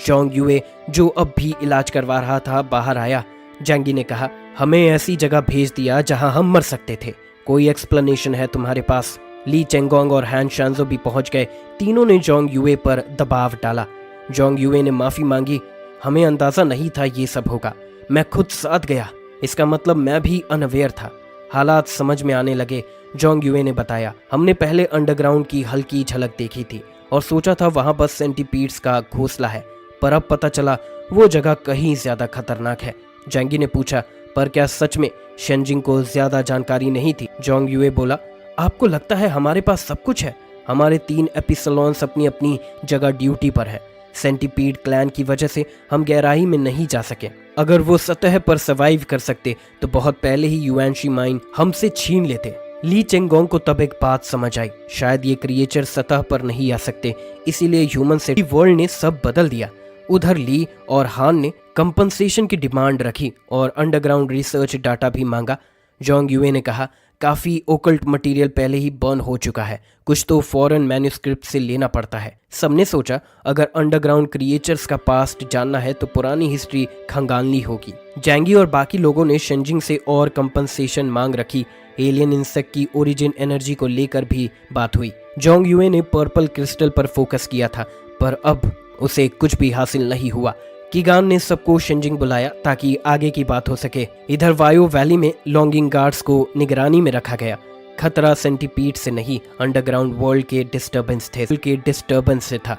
जोंग युए जो अब भी इलाज करवा रहा था बाहर आया। जैंगी ने कहा, हमें ऐसी जगह भेज दिया जहां हम मर सकते थे, कोई एक्सप्लेनेशन है तुम्हारे पास? ली चेंगोंग और हैन शांजो भी पहुंच गए। तीनों ने जोंग युए पर दबाव डाला। जोंग युए ने माफी मांगी, हमें अंदाजा नहीं था ये सब होगा, मैं खुद साथ गया, इसका मतलब मैं भी अनअवेयर था। हालात समझ में आने लगे। जोंग युए ने बताया, हमने पहले अंडरग्राउंड की हल्की झलक देखी थी और सोचा था वहां बस सेंटीपीड्स का घोंसला है, पर अब पता चला वो जगह कहीं ज्यादा खतरनाक है। जैंगी ने पूछा, पर क्या सच में? शेनजिंग को ज्यादा जानकारी नहीं थी। जोंग युए बोला, आपको लगता है हमारे पास सब कुछ है? हमारे 3 एपिसलोन्स अपनी अपनी जगह ड्यूटी पर है। सेंटीपीड क्लैन की वजह से हम गहराई में नहीं जा सके। अगर वो सतह पर सर्वाइव कर सकते तो बहुत पहले ही युआनशी माइन हमसे छीन लेते। ली चेंगोंग को तब एक बात समझ आई, शायद ये क्रिएचर सतह पर नहीं आ सकते, इसीलिए ह्यूमन सिटी वर्ल्ड ने सब बदल दिया। उधर ली और हान ने कंपनसेशन की डिमांड रखी और अंडरग्राउंड रिसर्च डाटा भी मांगा। जोंग यूए ने कहा, काफी ओकल्ट मटेरियल पहले ही बर्न हो चुका है, कुछ तो फॉरेन मैन्युस्क्रिप्ट से लेना पड़ता है। सबने सोचा अगर अंडरग्राउंड क्रिएचर्स का पास्ट जानना है तो पुरानी हिस्ट्री खंगालनी होगी। जैंगी और बाकी लोगों ने शेंजिंग से और कंपनसेशन मांग रखी। एलियन इंसेक्ट की ओरिजिन एनर्जी को लेकर भी बात हुई। जोंग यूए ने पर्पल क्रिस्टल पर फोकस किया था, पर अब उसे कुछ भी हासिल नहीं हुआ। कीगान ने सबको शेंजिंग बुलाया ताकि आगे की बात हो सके। इधर वायो वैली में लॉन्गिंग गार्ड्स को निगरानी में रखा गया। खतरा सेंटीपीड से नहीं, अंडरग्राउंड वर्ल्ड के डिस्टर्बेंस से था।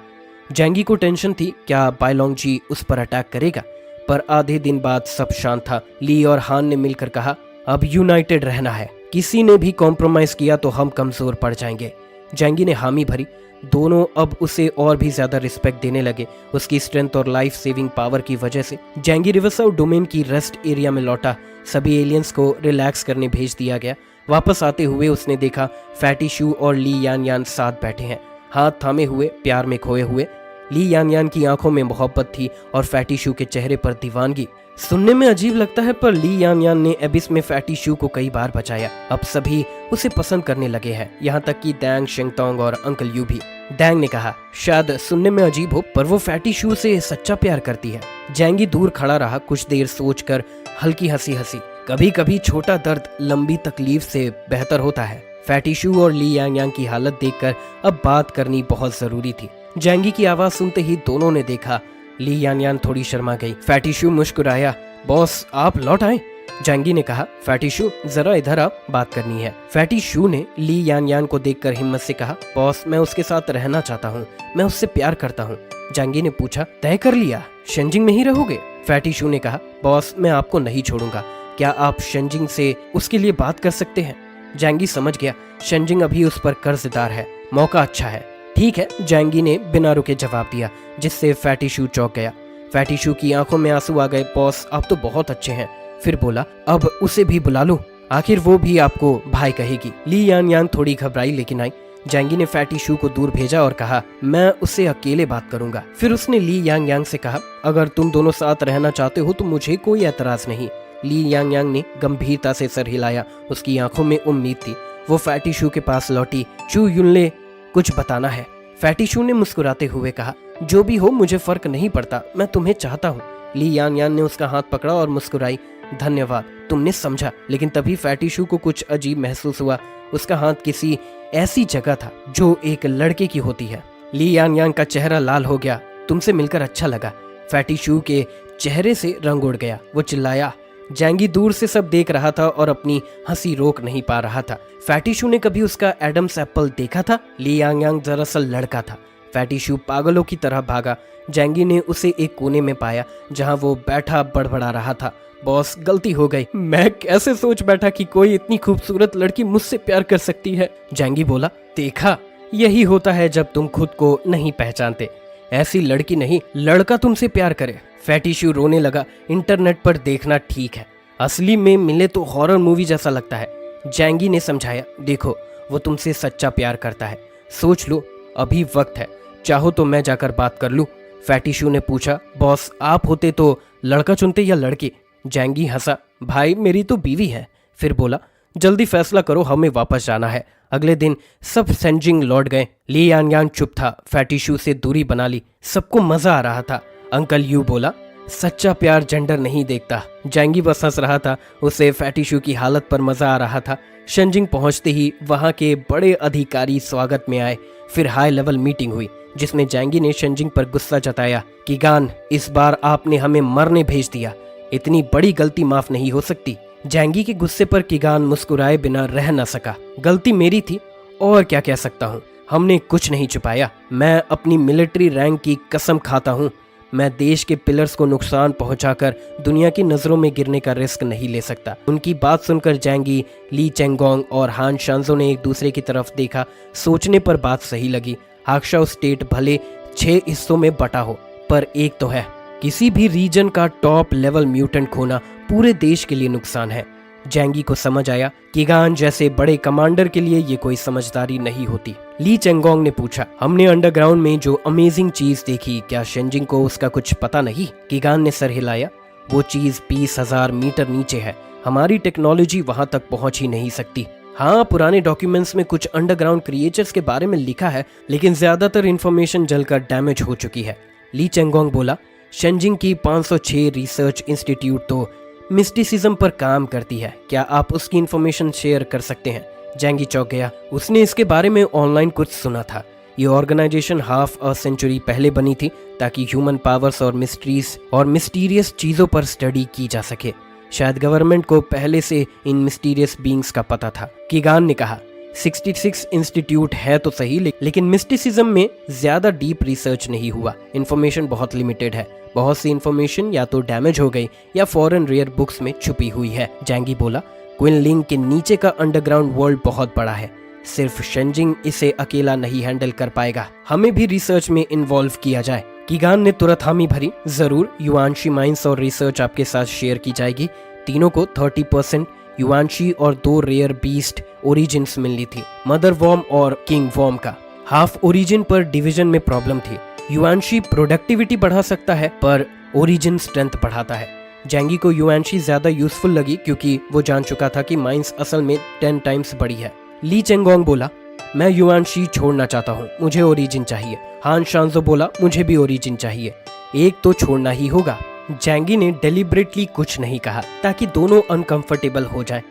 जैंगी को टेंशन थी क्या बायलोंगजी उस पर अटैक करेगा, पर आधे दिन बाद सब शांत था। ली और हान ने मिलकर कहा, अब यूनाइटेड रहना है, किसी ने भी कॉम्प्रोमाइज किया तो हम कमजोर पड़ जाएंगे। जैंगी ने हामी भरी। दोनों अब उसे और भी ज्यादा रिस्पेक्ट देने लगे, उसकी स्ट्रेंथ और लाइफ सेविंग पावर की वजह से। जैंगी रिवर्सल डोमेन की रेस्ट एरिया में लौटा। सभी एलियंस को रिलैक्स करने भेज दिया गया। वापस आते हुए उसने देखा फैटी शू और ली यान यान साथ बैठे हैं, हाथ थामे हुए, प्यार में खोए हुए। ली यान यान की आंखों में मोहब्बत थी और फैटी शू के चेहरे पर दीवानगी। सुनने में अजीब लगता है, पर ली यान यान ने एबिस में फैटी शू को कई बार बचाया। अब सभी उसे पसंद करने लगे हैं, यहाँ तक कि दैंग, शिंगतोंग और अंकल यू भी। दैंग ने कहा, शायद सुनने में अजीब हो, पर वो फैटी शू से सच्चा प्यार करती है। जैंगी दूर खड़ा रहा, कुछ देर सोचकर हल्की हंसी हंसी। कभी कभी छोटा दर्द लंबी तकलीफ से बेहतर होता है। फैटी शू और ली यान यान की हालत देखकर अब बात करनी बहुत जरूरी थी। जैंगी की आवाज सुनते ही दोनों ने देखा। ली यान यान थोड़ी शर्मा गई। फैटी शू मुस्कुराया, बॉस आप लौट आए। जैंगी ने कहा, फैटी शू जरा इधर आ, बात करनी है। फैटी शू ने ली यान यान को देखकर हिम्मत से कहा, बॉस मैं उसके साथ रहना चाहता हूँ, मैं उससे प्यार करता हूँ। जैंगी ने पूछा, तय कर लिया, शेंजिंग में ही रहोगे? फैटी शू ने कहा, बॉस मैं आपको नहीं छोड़ूंगा, क्या आप शेंजिंग से उसके लिए बात कर सकते हैं? जैंगी समझ गया शेंजिंग अभी उस पर कर्जदार है, मौका अच्छा है। ठीक है, जैंगी ने बिना रुके जवाब दिया, जिससे फैटी शू चौंक गया। फैटी शू की आंखों में आंसू आ गए। बॉस आप तो बहुत अच्छे हैं। फिर बोला, अब उसे भी बुला लो, आखिर वो भी आपको भाई कहेगी। ली यान यान थोड़ी घबराई लेकिन आई। जैंगी ने फैटी शू को दूर भेजा और कहा, मैं उससे अकेले बात करूंगा। फिर उसने ली यांग यांग से कहा, अगर तुम दोनों साथ रहना चाहते हो तो मुझे कोई एतराज नहीं। ली यांग यांग ने गंभीरता से सर हिलाया, उसकी आंखों में उम्मीद थी। वो फैटी शू के पास लौटी। चू युनले कुछ बताना है। फैटी शू ने मुस्कुराते हुए कहा, जो भी हो मुझे फर्क नहीं पड़ता, मैं तुम्हें चाहता हूँ। ली यान यान ने उसका हाथ पकड़ा और मुस्कुराई, धन्यवाद, तुमने समझा। लेकिन तभी फैटी शू को कुछ अजीब महसूस हुआ। उसका हाथ किसी ऐसी जगह था जो एक लड़के की होती है। ली यान यान का चेहरा लाल हो गया। तुमसे मिलकर अच्छा लगा। फैटी शू के चेहरे से रंग उड़ गया। वो चिल्लाया। जैंगी दूर से सब देख रहा था और अपनी हंसी रोक नहीं पा रहा था। फैटी शू ने कभी उसका एडम्स एप्पल देखा था? ली यांग यांग दरअसल लड़का था। फैटी शू पागलों की तरह भागा। जैंगी ने उसे एक कोने में पाया जहां वो बैठा बड़बड़ा रहा था। बॉस गलती हो गई, मैं कैसे सोच बैठा कि कोई इतनी खूबसूरत लड़की मुझसे प्यार कर सकती है। जैंगी बोला, देखा यही होता है जब तुम खुद को नहीं पहचानते। ऐसी लड़की नहीं, लड़का तुमसे प्यार करे। फैटी शू रोने लगा। इंटरनेट पर देखना ठीक है, असली में मिले तो हॉरर मूवी जैसा लगता है। जैंगी ने समझाया, देखो वो तुमसे सच्चा प्यार करता है, सोच लो, अभी वक्त है, चाहो तो मैं जाकर बात कर लूं। फैटी शू ने पूछा, बॉस आप होते तो लड़का चुनते या लड़की? जैंगी हंसा, भाई मेरी तो बीवी है। फिर बोला, जल्दी फैसला करो, हमें वापस जाना है। अगले दिन सब सेंजिंग लौट गए। ली यान यान चुप था, फैटी शू से दूरी बना ली। सबको मजा आ रहा था। अंकल यू बोला, सच्चा प्यार जेंडर नहीं देखता। जैंगी बस हंस रहा था, उसे फैटी शू की हालत पर मजा आ रहा था। शेंजिंग पहुंचते ही वहां के बड़े अधिकारी स्वागत में आए। फिर हाई लेवल मीटिंग हुई जिसमें जैंगी ने शेंजिंग पर गुस्सा जताया। कीगान, इस बार आपने हमें मरने भेज दिया, इतनी बड़ी गलती माफ नहीं हो सकती। जैंगी के गुस्से पर कीगान मुस्कुराए बिना रह न सका। गलती मेरी थी, और क्या कह सकता हूँ, हमने कुछ नहीं छुपाया। मैं अपनी मिलिट्री रैंक की कसम खाता हूँ, मैं देश के पिलर्स को नुकसान पहुंचाकर दुनिया की नजरों में गिरने का रिस्क नहीं ले सकता। उनकी बात सुनकर जैंगी, ली चेंगोंग और हान शांजो ने एक दूसरे की तरफ देखा। सोचने पर बात सही लगी। हाक्शाओ स्टेट भले 6 हिस्सों में बटा हो, पर एक तो है, किसी भी रीजन का टॉप लेवल म्यूटेंट खोना पूरे देश के लिए नुकसान है। जैंगी को समझ आया कि गान जैसे बड़े कमांडर के लिए ये कोई समझदारी नहीं होती। ली चेंगोंग ने पूछा, हमने अंडरग्राउंड में जो अमेजिंग चीज देखी, क्या शेंजिंग को उसका कुछ पता नहीं? किगान ने सर हिलाया, वो चीज 20,000 मीटर नीचे है, हमारी टेक्नोलॉजी वहां तक पहुंच ही नहीं सकती। हाँ, पुराने डॉक्यूमेंट्स में कुछ अंडरग्राउंड क्रिएचर्स के बारे में लिखा है, लेकिन ज्यादातर इंफॉर्मेशन जलकर डैमेज हो चुकी है। ली चेंगोंग बोला, शेंजिंग की 506 रिसर्च इंस्टीट्यूट तो मिस्टिसिज्म पर काम करती है, क्या आप उसकी इंफॉर्मेशन शेयर कर सकते हैं? जैंगी चौंक गया, उसने इसके बारे में ऑनलाइन कुछ सुना था। ये ऑर्गेनाइजेशन हाफ अ सेंचुरी पहले बनी थी ताकि ह्यूमन पावर्स और मिस्ट्रीज और मिस्टीरियस चीजों पर स्टडी की जा सके। शायद गवर्नमेंट को पहले से इन मिस्टीरियस बीइंग्स का पता था। किगान ने कहा, 66 इंस्टीट्यूट है तो सही, लेकिन मिस्टिसिज्म में ज्यादा डीप रिसर्च नहीं हुआ, इंफॉर्मेशन बहुत लिमिटेड है। बहुत सी इंफॉर्मेशन या तो डैमेज हो गई या फॉरेन रेयर बुक्स में छुपी हुई है। जैंगी बोला, क्विनलिंग के नीचे का अंडरग्राउंड वर्ल्ड बहुत बड़ा है, सिर्फ शेंजिंग इसे अकेला नहीं हैंडल कर पाएगा, हमें भी रिसर्च में इन्वॉल्व किया जाए। किगान ने तुरंत हामी भरी, जरूर, युआनशी माइंस और रिसर्च आपके साथ शेयर की जाएगी। तीनों को 30% युआनशी और 2 रेयर बीस्ट ओरिजिन्स मिलनी थी, मदर वॉर्म और किंग वॉर्म का। हाफ ओरिजिन पर डिवीजन में प्रॉब्लम थी। युआनशी प्रोडक्टिविटी बढ़ा सकता है पर ओरिजिन स्ट्रेंथ बढ़ाता है। जैंगी को युआनशी ज्यादा यूजफुल लगी क्योंकि वो जान चुका था कि माइंस असल में 10 टाइम्स बड़ी है। ली चेंगोंग बोला, मैं युआनशी छोड़ना चाहता हूँ, मुझे ओरिजिन चाहिए। हान शांजो बोला, मुझे भी ओरिजिन चाहिए, एक तो छोड़ना ही होगा। जैंगी ने डेलिब्रेटली कुछ नहीं कहा ताकि दोनों अनकंफर्टेबल हो जाएं।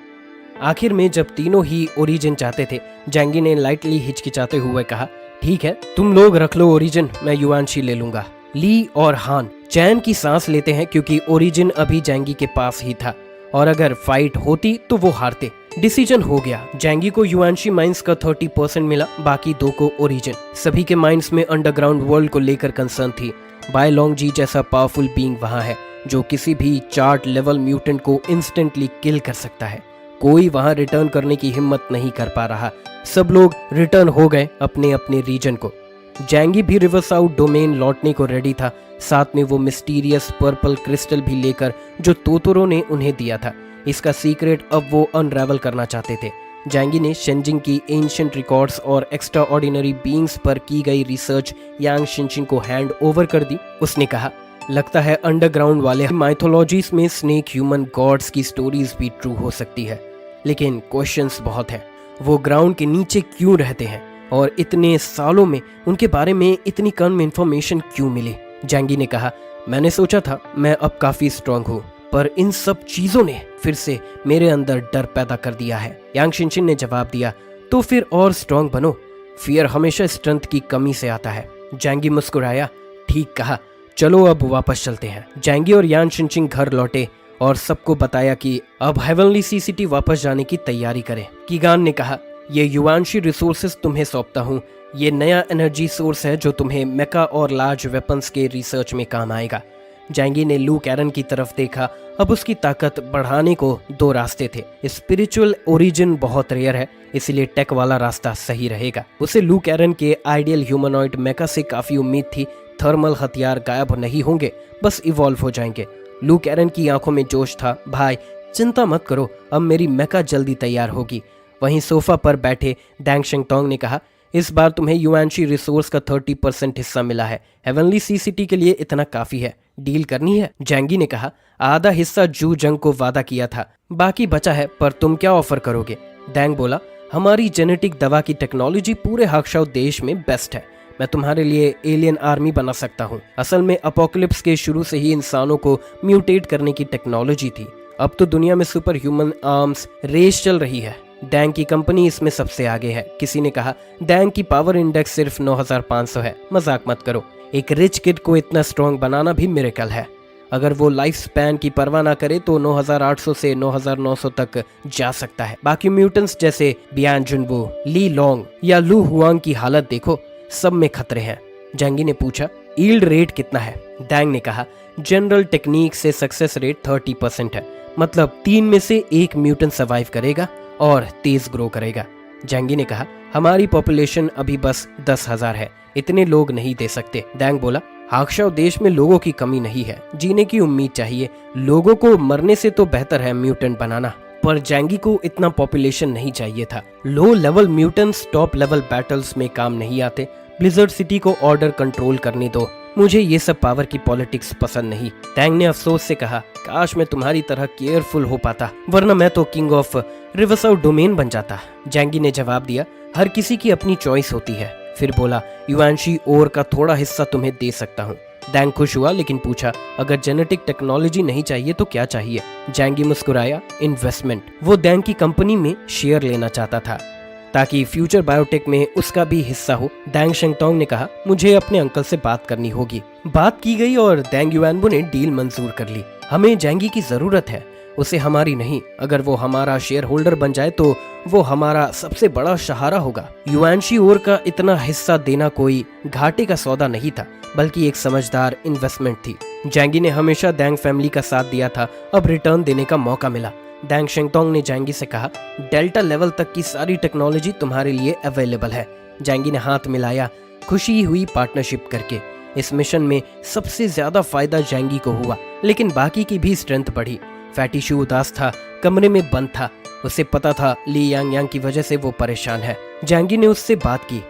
आखिर में जब तीनों ही ओरिजिन चाहते थे, जैंगी ने लाइटली हिचकिचाते हुए कहा, ठीक है, तुम लोग रख लो ओरिजिन, मैं युआनशी ले लूंगा। ली और हान चैन की सांस लेते हैं क्योंकि ओरिजिन अभी जैंगी के पास ही था और अगर फाइट होती तो वो हारते। डिसीजन हो गया, जैंगी को युआनशी माइंस का 30% मिला, बाकी 2 को ओरिजिन। सभी के माइंड्स में अंडरग्राउंड वर्ल्ड को लेकर कंसर्न थी। बाय लॉन्ग जी जैसा पावरफुल बीइंग वहां है जो किसी भी चार्ट लेवल म्यूटेंट को इंस्टेंटली किल कर सकता है। कोई वहां रिटर्न करने की हिम्मत नहीं कर पा रहा। सब लोग रिटर्न हो गए अपने अपने रीजन को। जैंगी भी रिवर्स आउट डोमेन लौटने को रेडी था, साथ में वो मिस्टीरियस पर्पल क्रिस्टल भी लेकर जो तोतोरो ने उन्हें दिया था। इसका सीक्रेट अब वो अनरेवल करना चाहते थे। जैंगी ने शेंजिंग की एंशिएंट रिकॉर्ड्स और एक्स्ट्रा ऑर्डिनरी बीइंग्स पर की गई रिसर्च यांग शिनशिन को हैंड ओवर कर दी। उसने कहा, लगता है अंडरग्राउंड वाले माइथोलॉजीज में स्नेक ह्यूमन गॉड्स की स्टोरीज भी ट्रू हो सकती है, लेकिन क्वेश्चंस बहुत हैं। वो ग्राउंड के नीचे क्यों रहते हैं और इतने सालों में उनके बारे में इतनी कम इंफॉर्मेशन क्यों मिली? जैंगी ने कहा, मैंने सोचा था मैं अब काफी स्ट्रांग हूँ, पर इन सब चीजों ने फिर से मेरे अंदर डर पैदा कर दिया है। यांग शिनशिन ने जवाब दिया, तो फिर और स्ट्रांग बनो, फियर हमेशा स्ट्रेंथ की कमी से आता है। जैंगी मुस्कुराया, ठीक कहा, चलो अब वापस चलते हैं। जैंगी और यांग शिनशिन घर लौटे और सबको बताया कि अब हेवनली सी सिटी वापस जाने की तैयारी करें। किगान ने कहा, ये युआनशी रिसोर्सेज तुम्हें सौंपता हूँ, ये नया एनर्जी सोर्स है जो तुम्हें मेका और लार्ज वेपन्स के रिसर्च में काम आएगा। जैंगी ने लू कैरन की तरफ देखा। अब उसकी ताकत बढ़ाने को 2 रास्ते थे। स्पिरिचुअल ओरिजिन बहुत रेयर है, इसलिए टेक वाला रास्ता सही रहेगा। उसे लू कैरन के आइडियल ह्यूमनॉइड मेका से काफी उम्मीद थी। थर्मल हथियार गायब नहीं होंगे, बस इवॉल्व हो जाएंगे। लू कैरन की आंखों में जोश था, भाई चिंता मत करो, अब मेरी मेका जल्दी तैयार होगी। वहीं सोफा पर बैठे डैंग शेंगतोंग ने कहा, इस बार तुम्हें युआनशी रिसोर्स का 30% हिस्सा मिला है, हेवनली सी सिटी के लिए इतना काफी है, डील करनी है? जैंगी ने कहा, आधा हिस्सा जू जंग को वादा किया था, बाकी बचा है, पर तुम क्या ऑफर करोगे? डैंग बोला, हमारी जेनेटिक दवा की टेक्नोलॉजी पूरे हाक्शाओ देश में बेस्ट है, मैं तुम्हारे लिए एलियन आर्मी बना सकता हूँ। असल में अपोकलिप्स के शुरू से ही इंसानों को म्यूटेट करने की टेक्नोलॉजी थी। अब तो दुनिया में सुपर ह्यूमन आर्म्स रेस चल रही है, डैंग की कंपनी इसमें सबसे आगे है। किसी ने कहा, डैंग की पावर इंडेक्स सिर्फ 9500 है, मजाक मत करो, एक रिच किड को इतना स्ट्रॉन्ग बनाना भी मिरेकल है। अगर वो लाइफ स्पैन की परवाह ना करे तो 9800 से 9900 तक जा सकता है। बाकी म्यूटेंट्स जैसे बियान जुनवो, ली लॉन्ग या लू हुआंग की हालत देखो, सब में खतरे हैं। जैंगी ने पूछा, ईल्ड रेट कितना है? डैंग ने कहा, जनरल टेक्निक से सक्सेस रेट 30% है, मतलब 3 में से 1 म्यूटेंट सर्वाइव करेगा और तेज ग्रो करेगा। जैंगी ने कहा, हमारी पॉपुलेशन अभी बस 10,000 है, इतने लोग नहीं दे सकते। डैंग बोला, हाक्शाओ देश में लोगों की कमी नहीं है, जीने की उम्मीद चाहिए, लोगों को मरने से तो बेहतर है म्यूटेंट बनाना। पर जैंगी को इतना पॉपुलेशन नहीं चाहिए था। Low level mutants top level battles में काम नहीं आते। ब्लिजर्ड सिटी को ऑर्डर कंट्रोल करने दो, मुझे ये सब पावर की पॉलिटिक्स पसंद नहीं। टैंग ने अफसोस से कहा, काश मैं तुम्हारी तरह केयरफुल हो पाता, वरना मैं तो किंग ऑफ रिवरसाउथ डोमेन बन जाता। जैंगी ने जवाब दिया, हर किसी की अपनी चॉइस होती है। फिर बोला, युआनशी ओर का थोड़ा हिस्सा तुम्हें दे सकता हूँ। डैंग खुश हुआ लेकिन पूछा, अगर जेनेटिक टेक्नोलॉजी नहीं चाहिए तो क्या चाहिए? जैंगी मुस्कुराया, इन्वेस्टमेंट। वो डैंग की कंपनी में शेयर लेना चाहता था ताकि फ्यूचर बायोटेक में उसका भी हिस्सा हो। डैंग शेंगटोंग ने कहा, मुझे अपने अंकल से बात करनी होगी। बात की गई और डैंग युआनबो ने डील मंजूर कर ली। हमें जैंगी की जरूरत है, उसे हमारी नहीं। अगर वो हमारा शेयर होल्डर बन जाए तो वो हमारा सबसे बड़ा सहारा होगा। युआनशी ओर का इतना हिस्सा देना कोई घाटे का सौदा नहीं था, बल्कि एक समझदार इन्वेस्टमेंट थी। जैंगी ने हमेशा डैंग फैमिली का साथ दिया था, अब रिटर्न देने का मौका मिला। डैंग शेंगटोंग ने जैंगी से कहा, डेल्टा लेवल तक की सारी टेक्नोलॉजी तुम्हारे लिए अवेलेबल है। जैंगी ने हाथ मिलाया, खुशी हुई पार्टनरशिप करके। इस मिशन में सबसे ज्यादा फायदा जैंगी को हुआ, लेकिन बाकी की भी स्ट्रेंथ बढ़ी। फैटी शू उदास था, कमरे में बंद था। उसे पता था ली यांग यांग की वजह से वो परेशान है। जैंगी ने उससे बात की,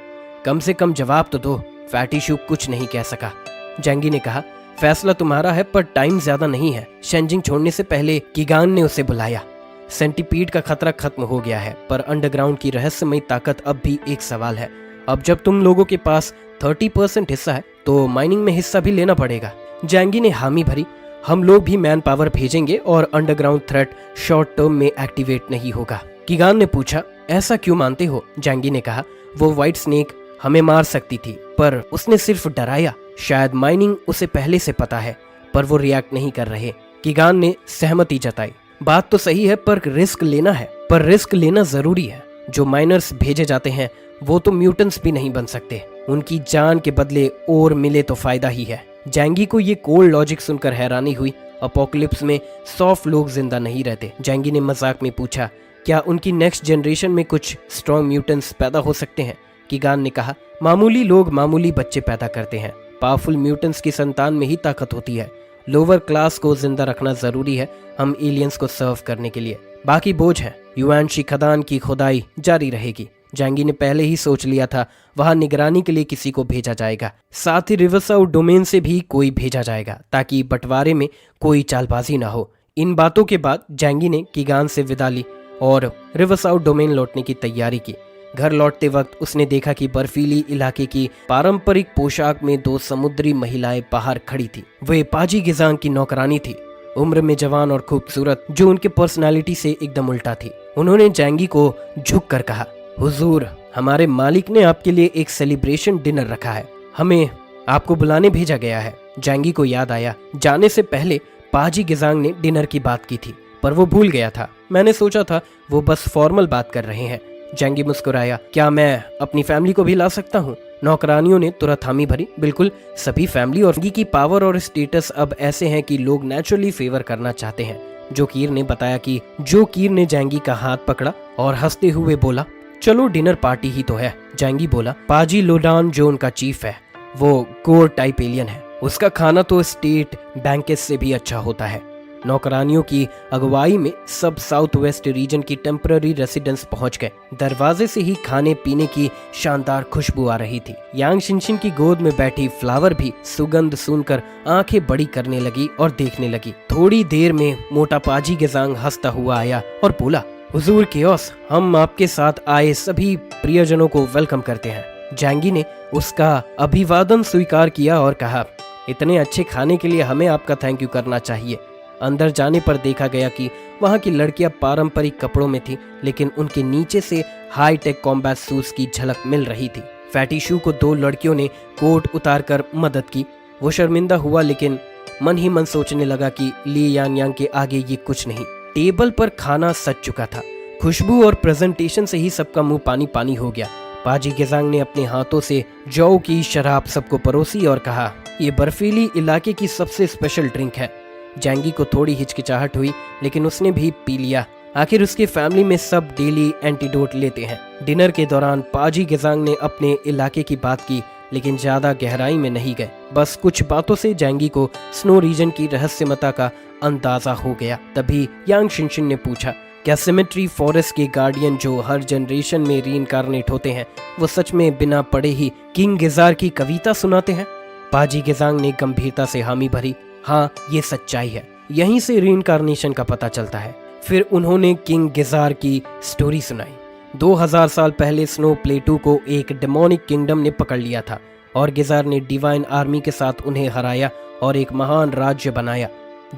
कम से कम जवाब तो दो। फैटी शू कुछ नहीं कह सका। जैंगी ने कहा, फैसला तुम्हारा है पर टाइम ज्यादा नहीं है। शेंजिंग छोड़ने से पहले किगान ने उसे बुलाया। सेंटीपीड का खतरा खत्म हो गया है, पर अंडरग्राउंड की रहस्यमयी ताकत अब भी एक सवाल है। अब जब तुम लोगों के पास 30% हिस्सा है तो माइनिंग में हिस्सा भी लेना पड़ेगा। जैंगी ने हामी भरी, हम लोग भी मैन पावर भेजेंगे और अंडरग्राउंड थ्रेट शॉर्ट टर्म में एक्टिवेट नहीं होगा। किगान ने पूछा, ऐसा क्यों मानते हो? जैंगी ने कहा, वो व्हाइट स्नेक हमें मार सकती थी पर उसने सिर्फ डराया। शायद माइनिंग उसे पहले से पता है, पर वो रिएक्ट नहीं कर रहे। किगान ने सहमति जताई, बात तो सही है पर रिस्क लेना है। पर रिस्क लेना जरूरी है। जो माइनर्स भेजे जाते हैं वो तो म्यूटेंट्स भी नहीं बन सकते। उनकी जान के बदले और मिले तो फायदा ही है। जैंगी को ये कोल्ड लॉजिक सुनकर हैरानी हुई। अपोकलिप्स में 100 लोग जिंदा नहीं रहते। जैंगी ने मजाक में पूछा, क्या उनकी नेक्स्ट जनरेशन में कुछ स्ट्रॉन्ग म्यूटेंट्स पैदा हो सकते हैं? किगान ने कहा, मामूली लोग मामूली बच्चे पैदा करते हैं। पावरफुल म्यूटेंट्स की संतान में ही ताकत होती है। लोअर क्लास को जिंदा रखना जरूरी है हम एलियंस को सर्व करने के लिए। बाकी बोझ है। युआनशी खदान की खुदाई जारी रहेगी। जैंगी ने पहले ही सोच लिया था वहां निगरानी के लिए किसी को भेजा जाएगा, साथ ही रिवरसाउथ डोमेन से भी कोई भेजा जाएगा ताकि बंटवारे में कोई चालबाजी ना हो। इन बातों के बाद जैंगी ने किगान से विदा ली और रिवरसाउथ डोमेन लौटने की तैयारी की। घर लौटते वक्त उसने देखा कि बर्फीली इलाके की पारंपरिक पोशाक में 2 समुद्री महिलाएं बाहर खड़ी थी। वे पाजी गिजांग की नौकरानी थी, उम्र में जवान और खूबसूरत, जो उनके पर्सनालिटी से एकदम उल्टा थी। उन्होंने जैंगी को झुक कर कहा, हुजूर, हमारे मालिक ने आपके लिए एक सेलिब्रेशन डिनर रखा है, हमें आपको बुलाने भेजा गया है। जैंगी को याद आया, जाने से पहले पाजी गिजांग ने डिनर की बात की थी, पर वो भूल गया था। मैंने सोचा था वो बस फॉर्मल बात कर रहे हैं। जैंगी मुस्कुराया, क्या मैं अपनी फैमिली को भी ला सकता हूँ? नौकरानियों ने तुरंत हामी भरी, बिल्कुल, सभी फैमिली और की पावर और स्टेटस अब ऐसे हैं कि लोग नेचुरली फेवर करना चाहते हैं। जो कीर ने बताया कि कीर ने जैंगी का हाथ पकड़ा और हंसते हुए बोला, चलो डिनर पार्टी ही तो है। जैंगी बोला, पाजी लोडान जो उनका चीफ है वो गोर टाइप एलियन है, उसका खाना तो स्टेट बैंकेट से भी अच्छा होता है। नौकरानियों की अगुवाई में सब साउथ वेस्ट रीजन की टेम्पररी रेसिडेंस पहुंच गए। दरवाजे से ही खाने पीने की शानदार खुशबू आ रही थी। यांग शिनशिन की गोद में बैठी फ्लावर भी सुगंध सुनकर आंखें बड़ी करने लगी और देखने लगी। थोड़ी देर में मोटा पाजी गिजांग हंसता हुआ आया और बोला, हुजूर केओस, हम आपके साथ आए सभी प्रियजनों को वेलकम करते हैं। जैंगी ने उसका अभिवादन स्वीकार किया और कहा, इतने अच्छे खाने के लिए हमें आपका थैंक यू करना चाहिए। अंदर जाने पर देखा गया कि वहां की लड़कियां पारंपरिक कपड़ों में थी, लेकिन उनके नीचे से हाई टेक कॉम्बैट सूट्स की झलक मिल रही थी। फैटी शू को 2 लड़कियों ने कोट उतारकर मदद की। वो शर्मिंदा हुआ लेकिन मन ही मन सोचने लगा कि ली यांग यांग के आगे ये कुछ नहीं। टेबल पर खाना सज चुका था। खुशबू और प्रेजेंटेशन से ही सबका मुंह पानी पानी हो गया। पाजी गिजांग ने अपने हाथों से जौ की शराब सबको परोसी और कहा, ये बर्फीली इलाके की सबसे स्पेशल ड्रिंक है। जैंगी को थोड़ी हिचकिचाहट हुई लेकिन उसने भी पी लिया। आखिर उसके फैमिली में सब डेली एंटीडोट लेते हैं। डिनर के दौरान पाजी गिजांग ने अपने इलाके की बात की लेकिन ज्यादा गहराई में नहीं गए। बस कुछ बातों से जैंगी को स्नो रीजन की रहस्यमता का अंदाजा हो गया। तभी यांग शिनशिन ने पूछा, क्या सिमेट्री फॉरेस्ट के गार्डियन जो हर जनरेशन में रीइंकार्नेट होते हैं वो सच में बिना पढ़े ही किंग गिजार की कविता सुनाते हैं? पाजी गेजांग ने गंभीरता से हामी भरी। हाँ, ये सच्चाई है, यहीं से रीइंकार्नेशन का पता चलता है। फिर उन्होंने किंग गिजार की स्टोरी सुनाई। 2000 साल पहले स्नो प्लेटू को एक डेमोनिक किंगडम ने पकड़ लिया था और गिजार ने डिवाइन आर्मी के साथ उन्हें हराया और एक महान राज्य बनाया।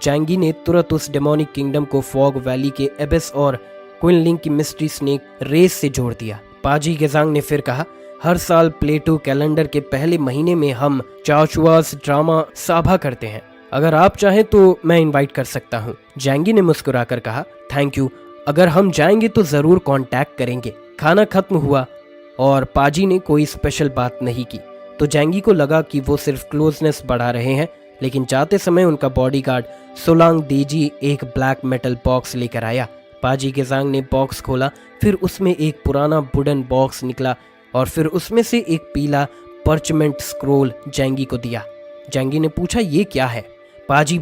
जैंगी ने तुरंत उस डेमोनिक किंगडम को फॉग वैली के एबिस और क्विनलिंग की मिस्ट्री स्नेक रेस से जोड़ दिया। पाजी गेजांग ने फिर कहा, हर साल प्लेटो कैलेंडर के पहले महीने में हम चाओचुआस ड्रामा साभा करते हैं। अगर आप चाहें तो मैं इनवाइट कर सकता हूँ। जैंगी ने मुस्कुराकर कहा, थैंक यू, अगर हम जाएंगे तो जरूर कांटेक्ट करेंगे। खाना खत्म हुआ और पाजी ने कोई स्पेशल बात नहीं की तो जैंगी को लगा कि वो सिर्फ क्लोजनेस बढ़ा रहे हैं, लेकिन जाते समय उनका बॉडीगार्ड सोलांग देजी एक ब्लैक मेटल बॉक्स लेकर आया। पाजी गेजांग ने बॉक्स खोला, फिर उसमें एक पुराना वुडन बॉक्स निकला और फिर उसमें से एक पीला पर्चमेंट स्क्रोल जैंगी को दिया। जैंगी ने पूछा, ये क्या है? पाजी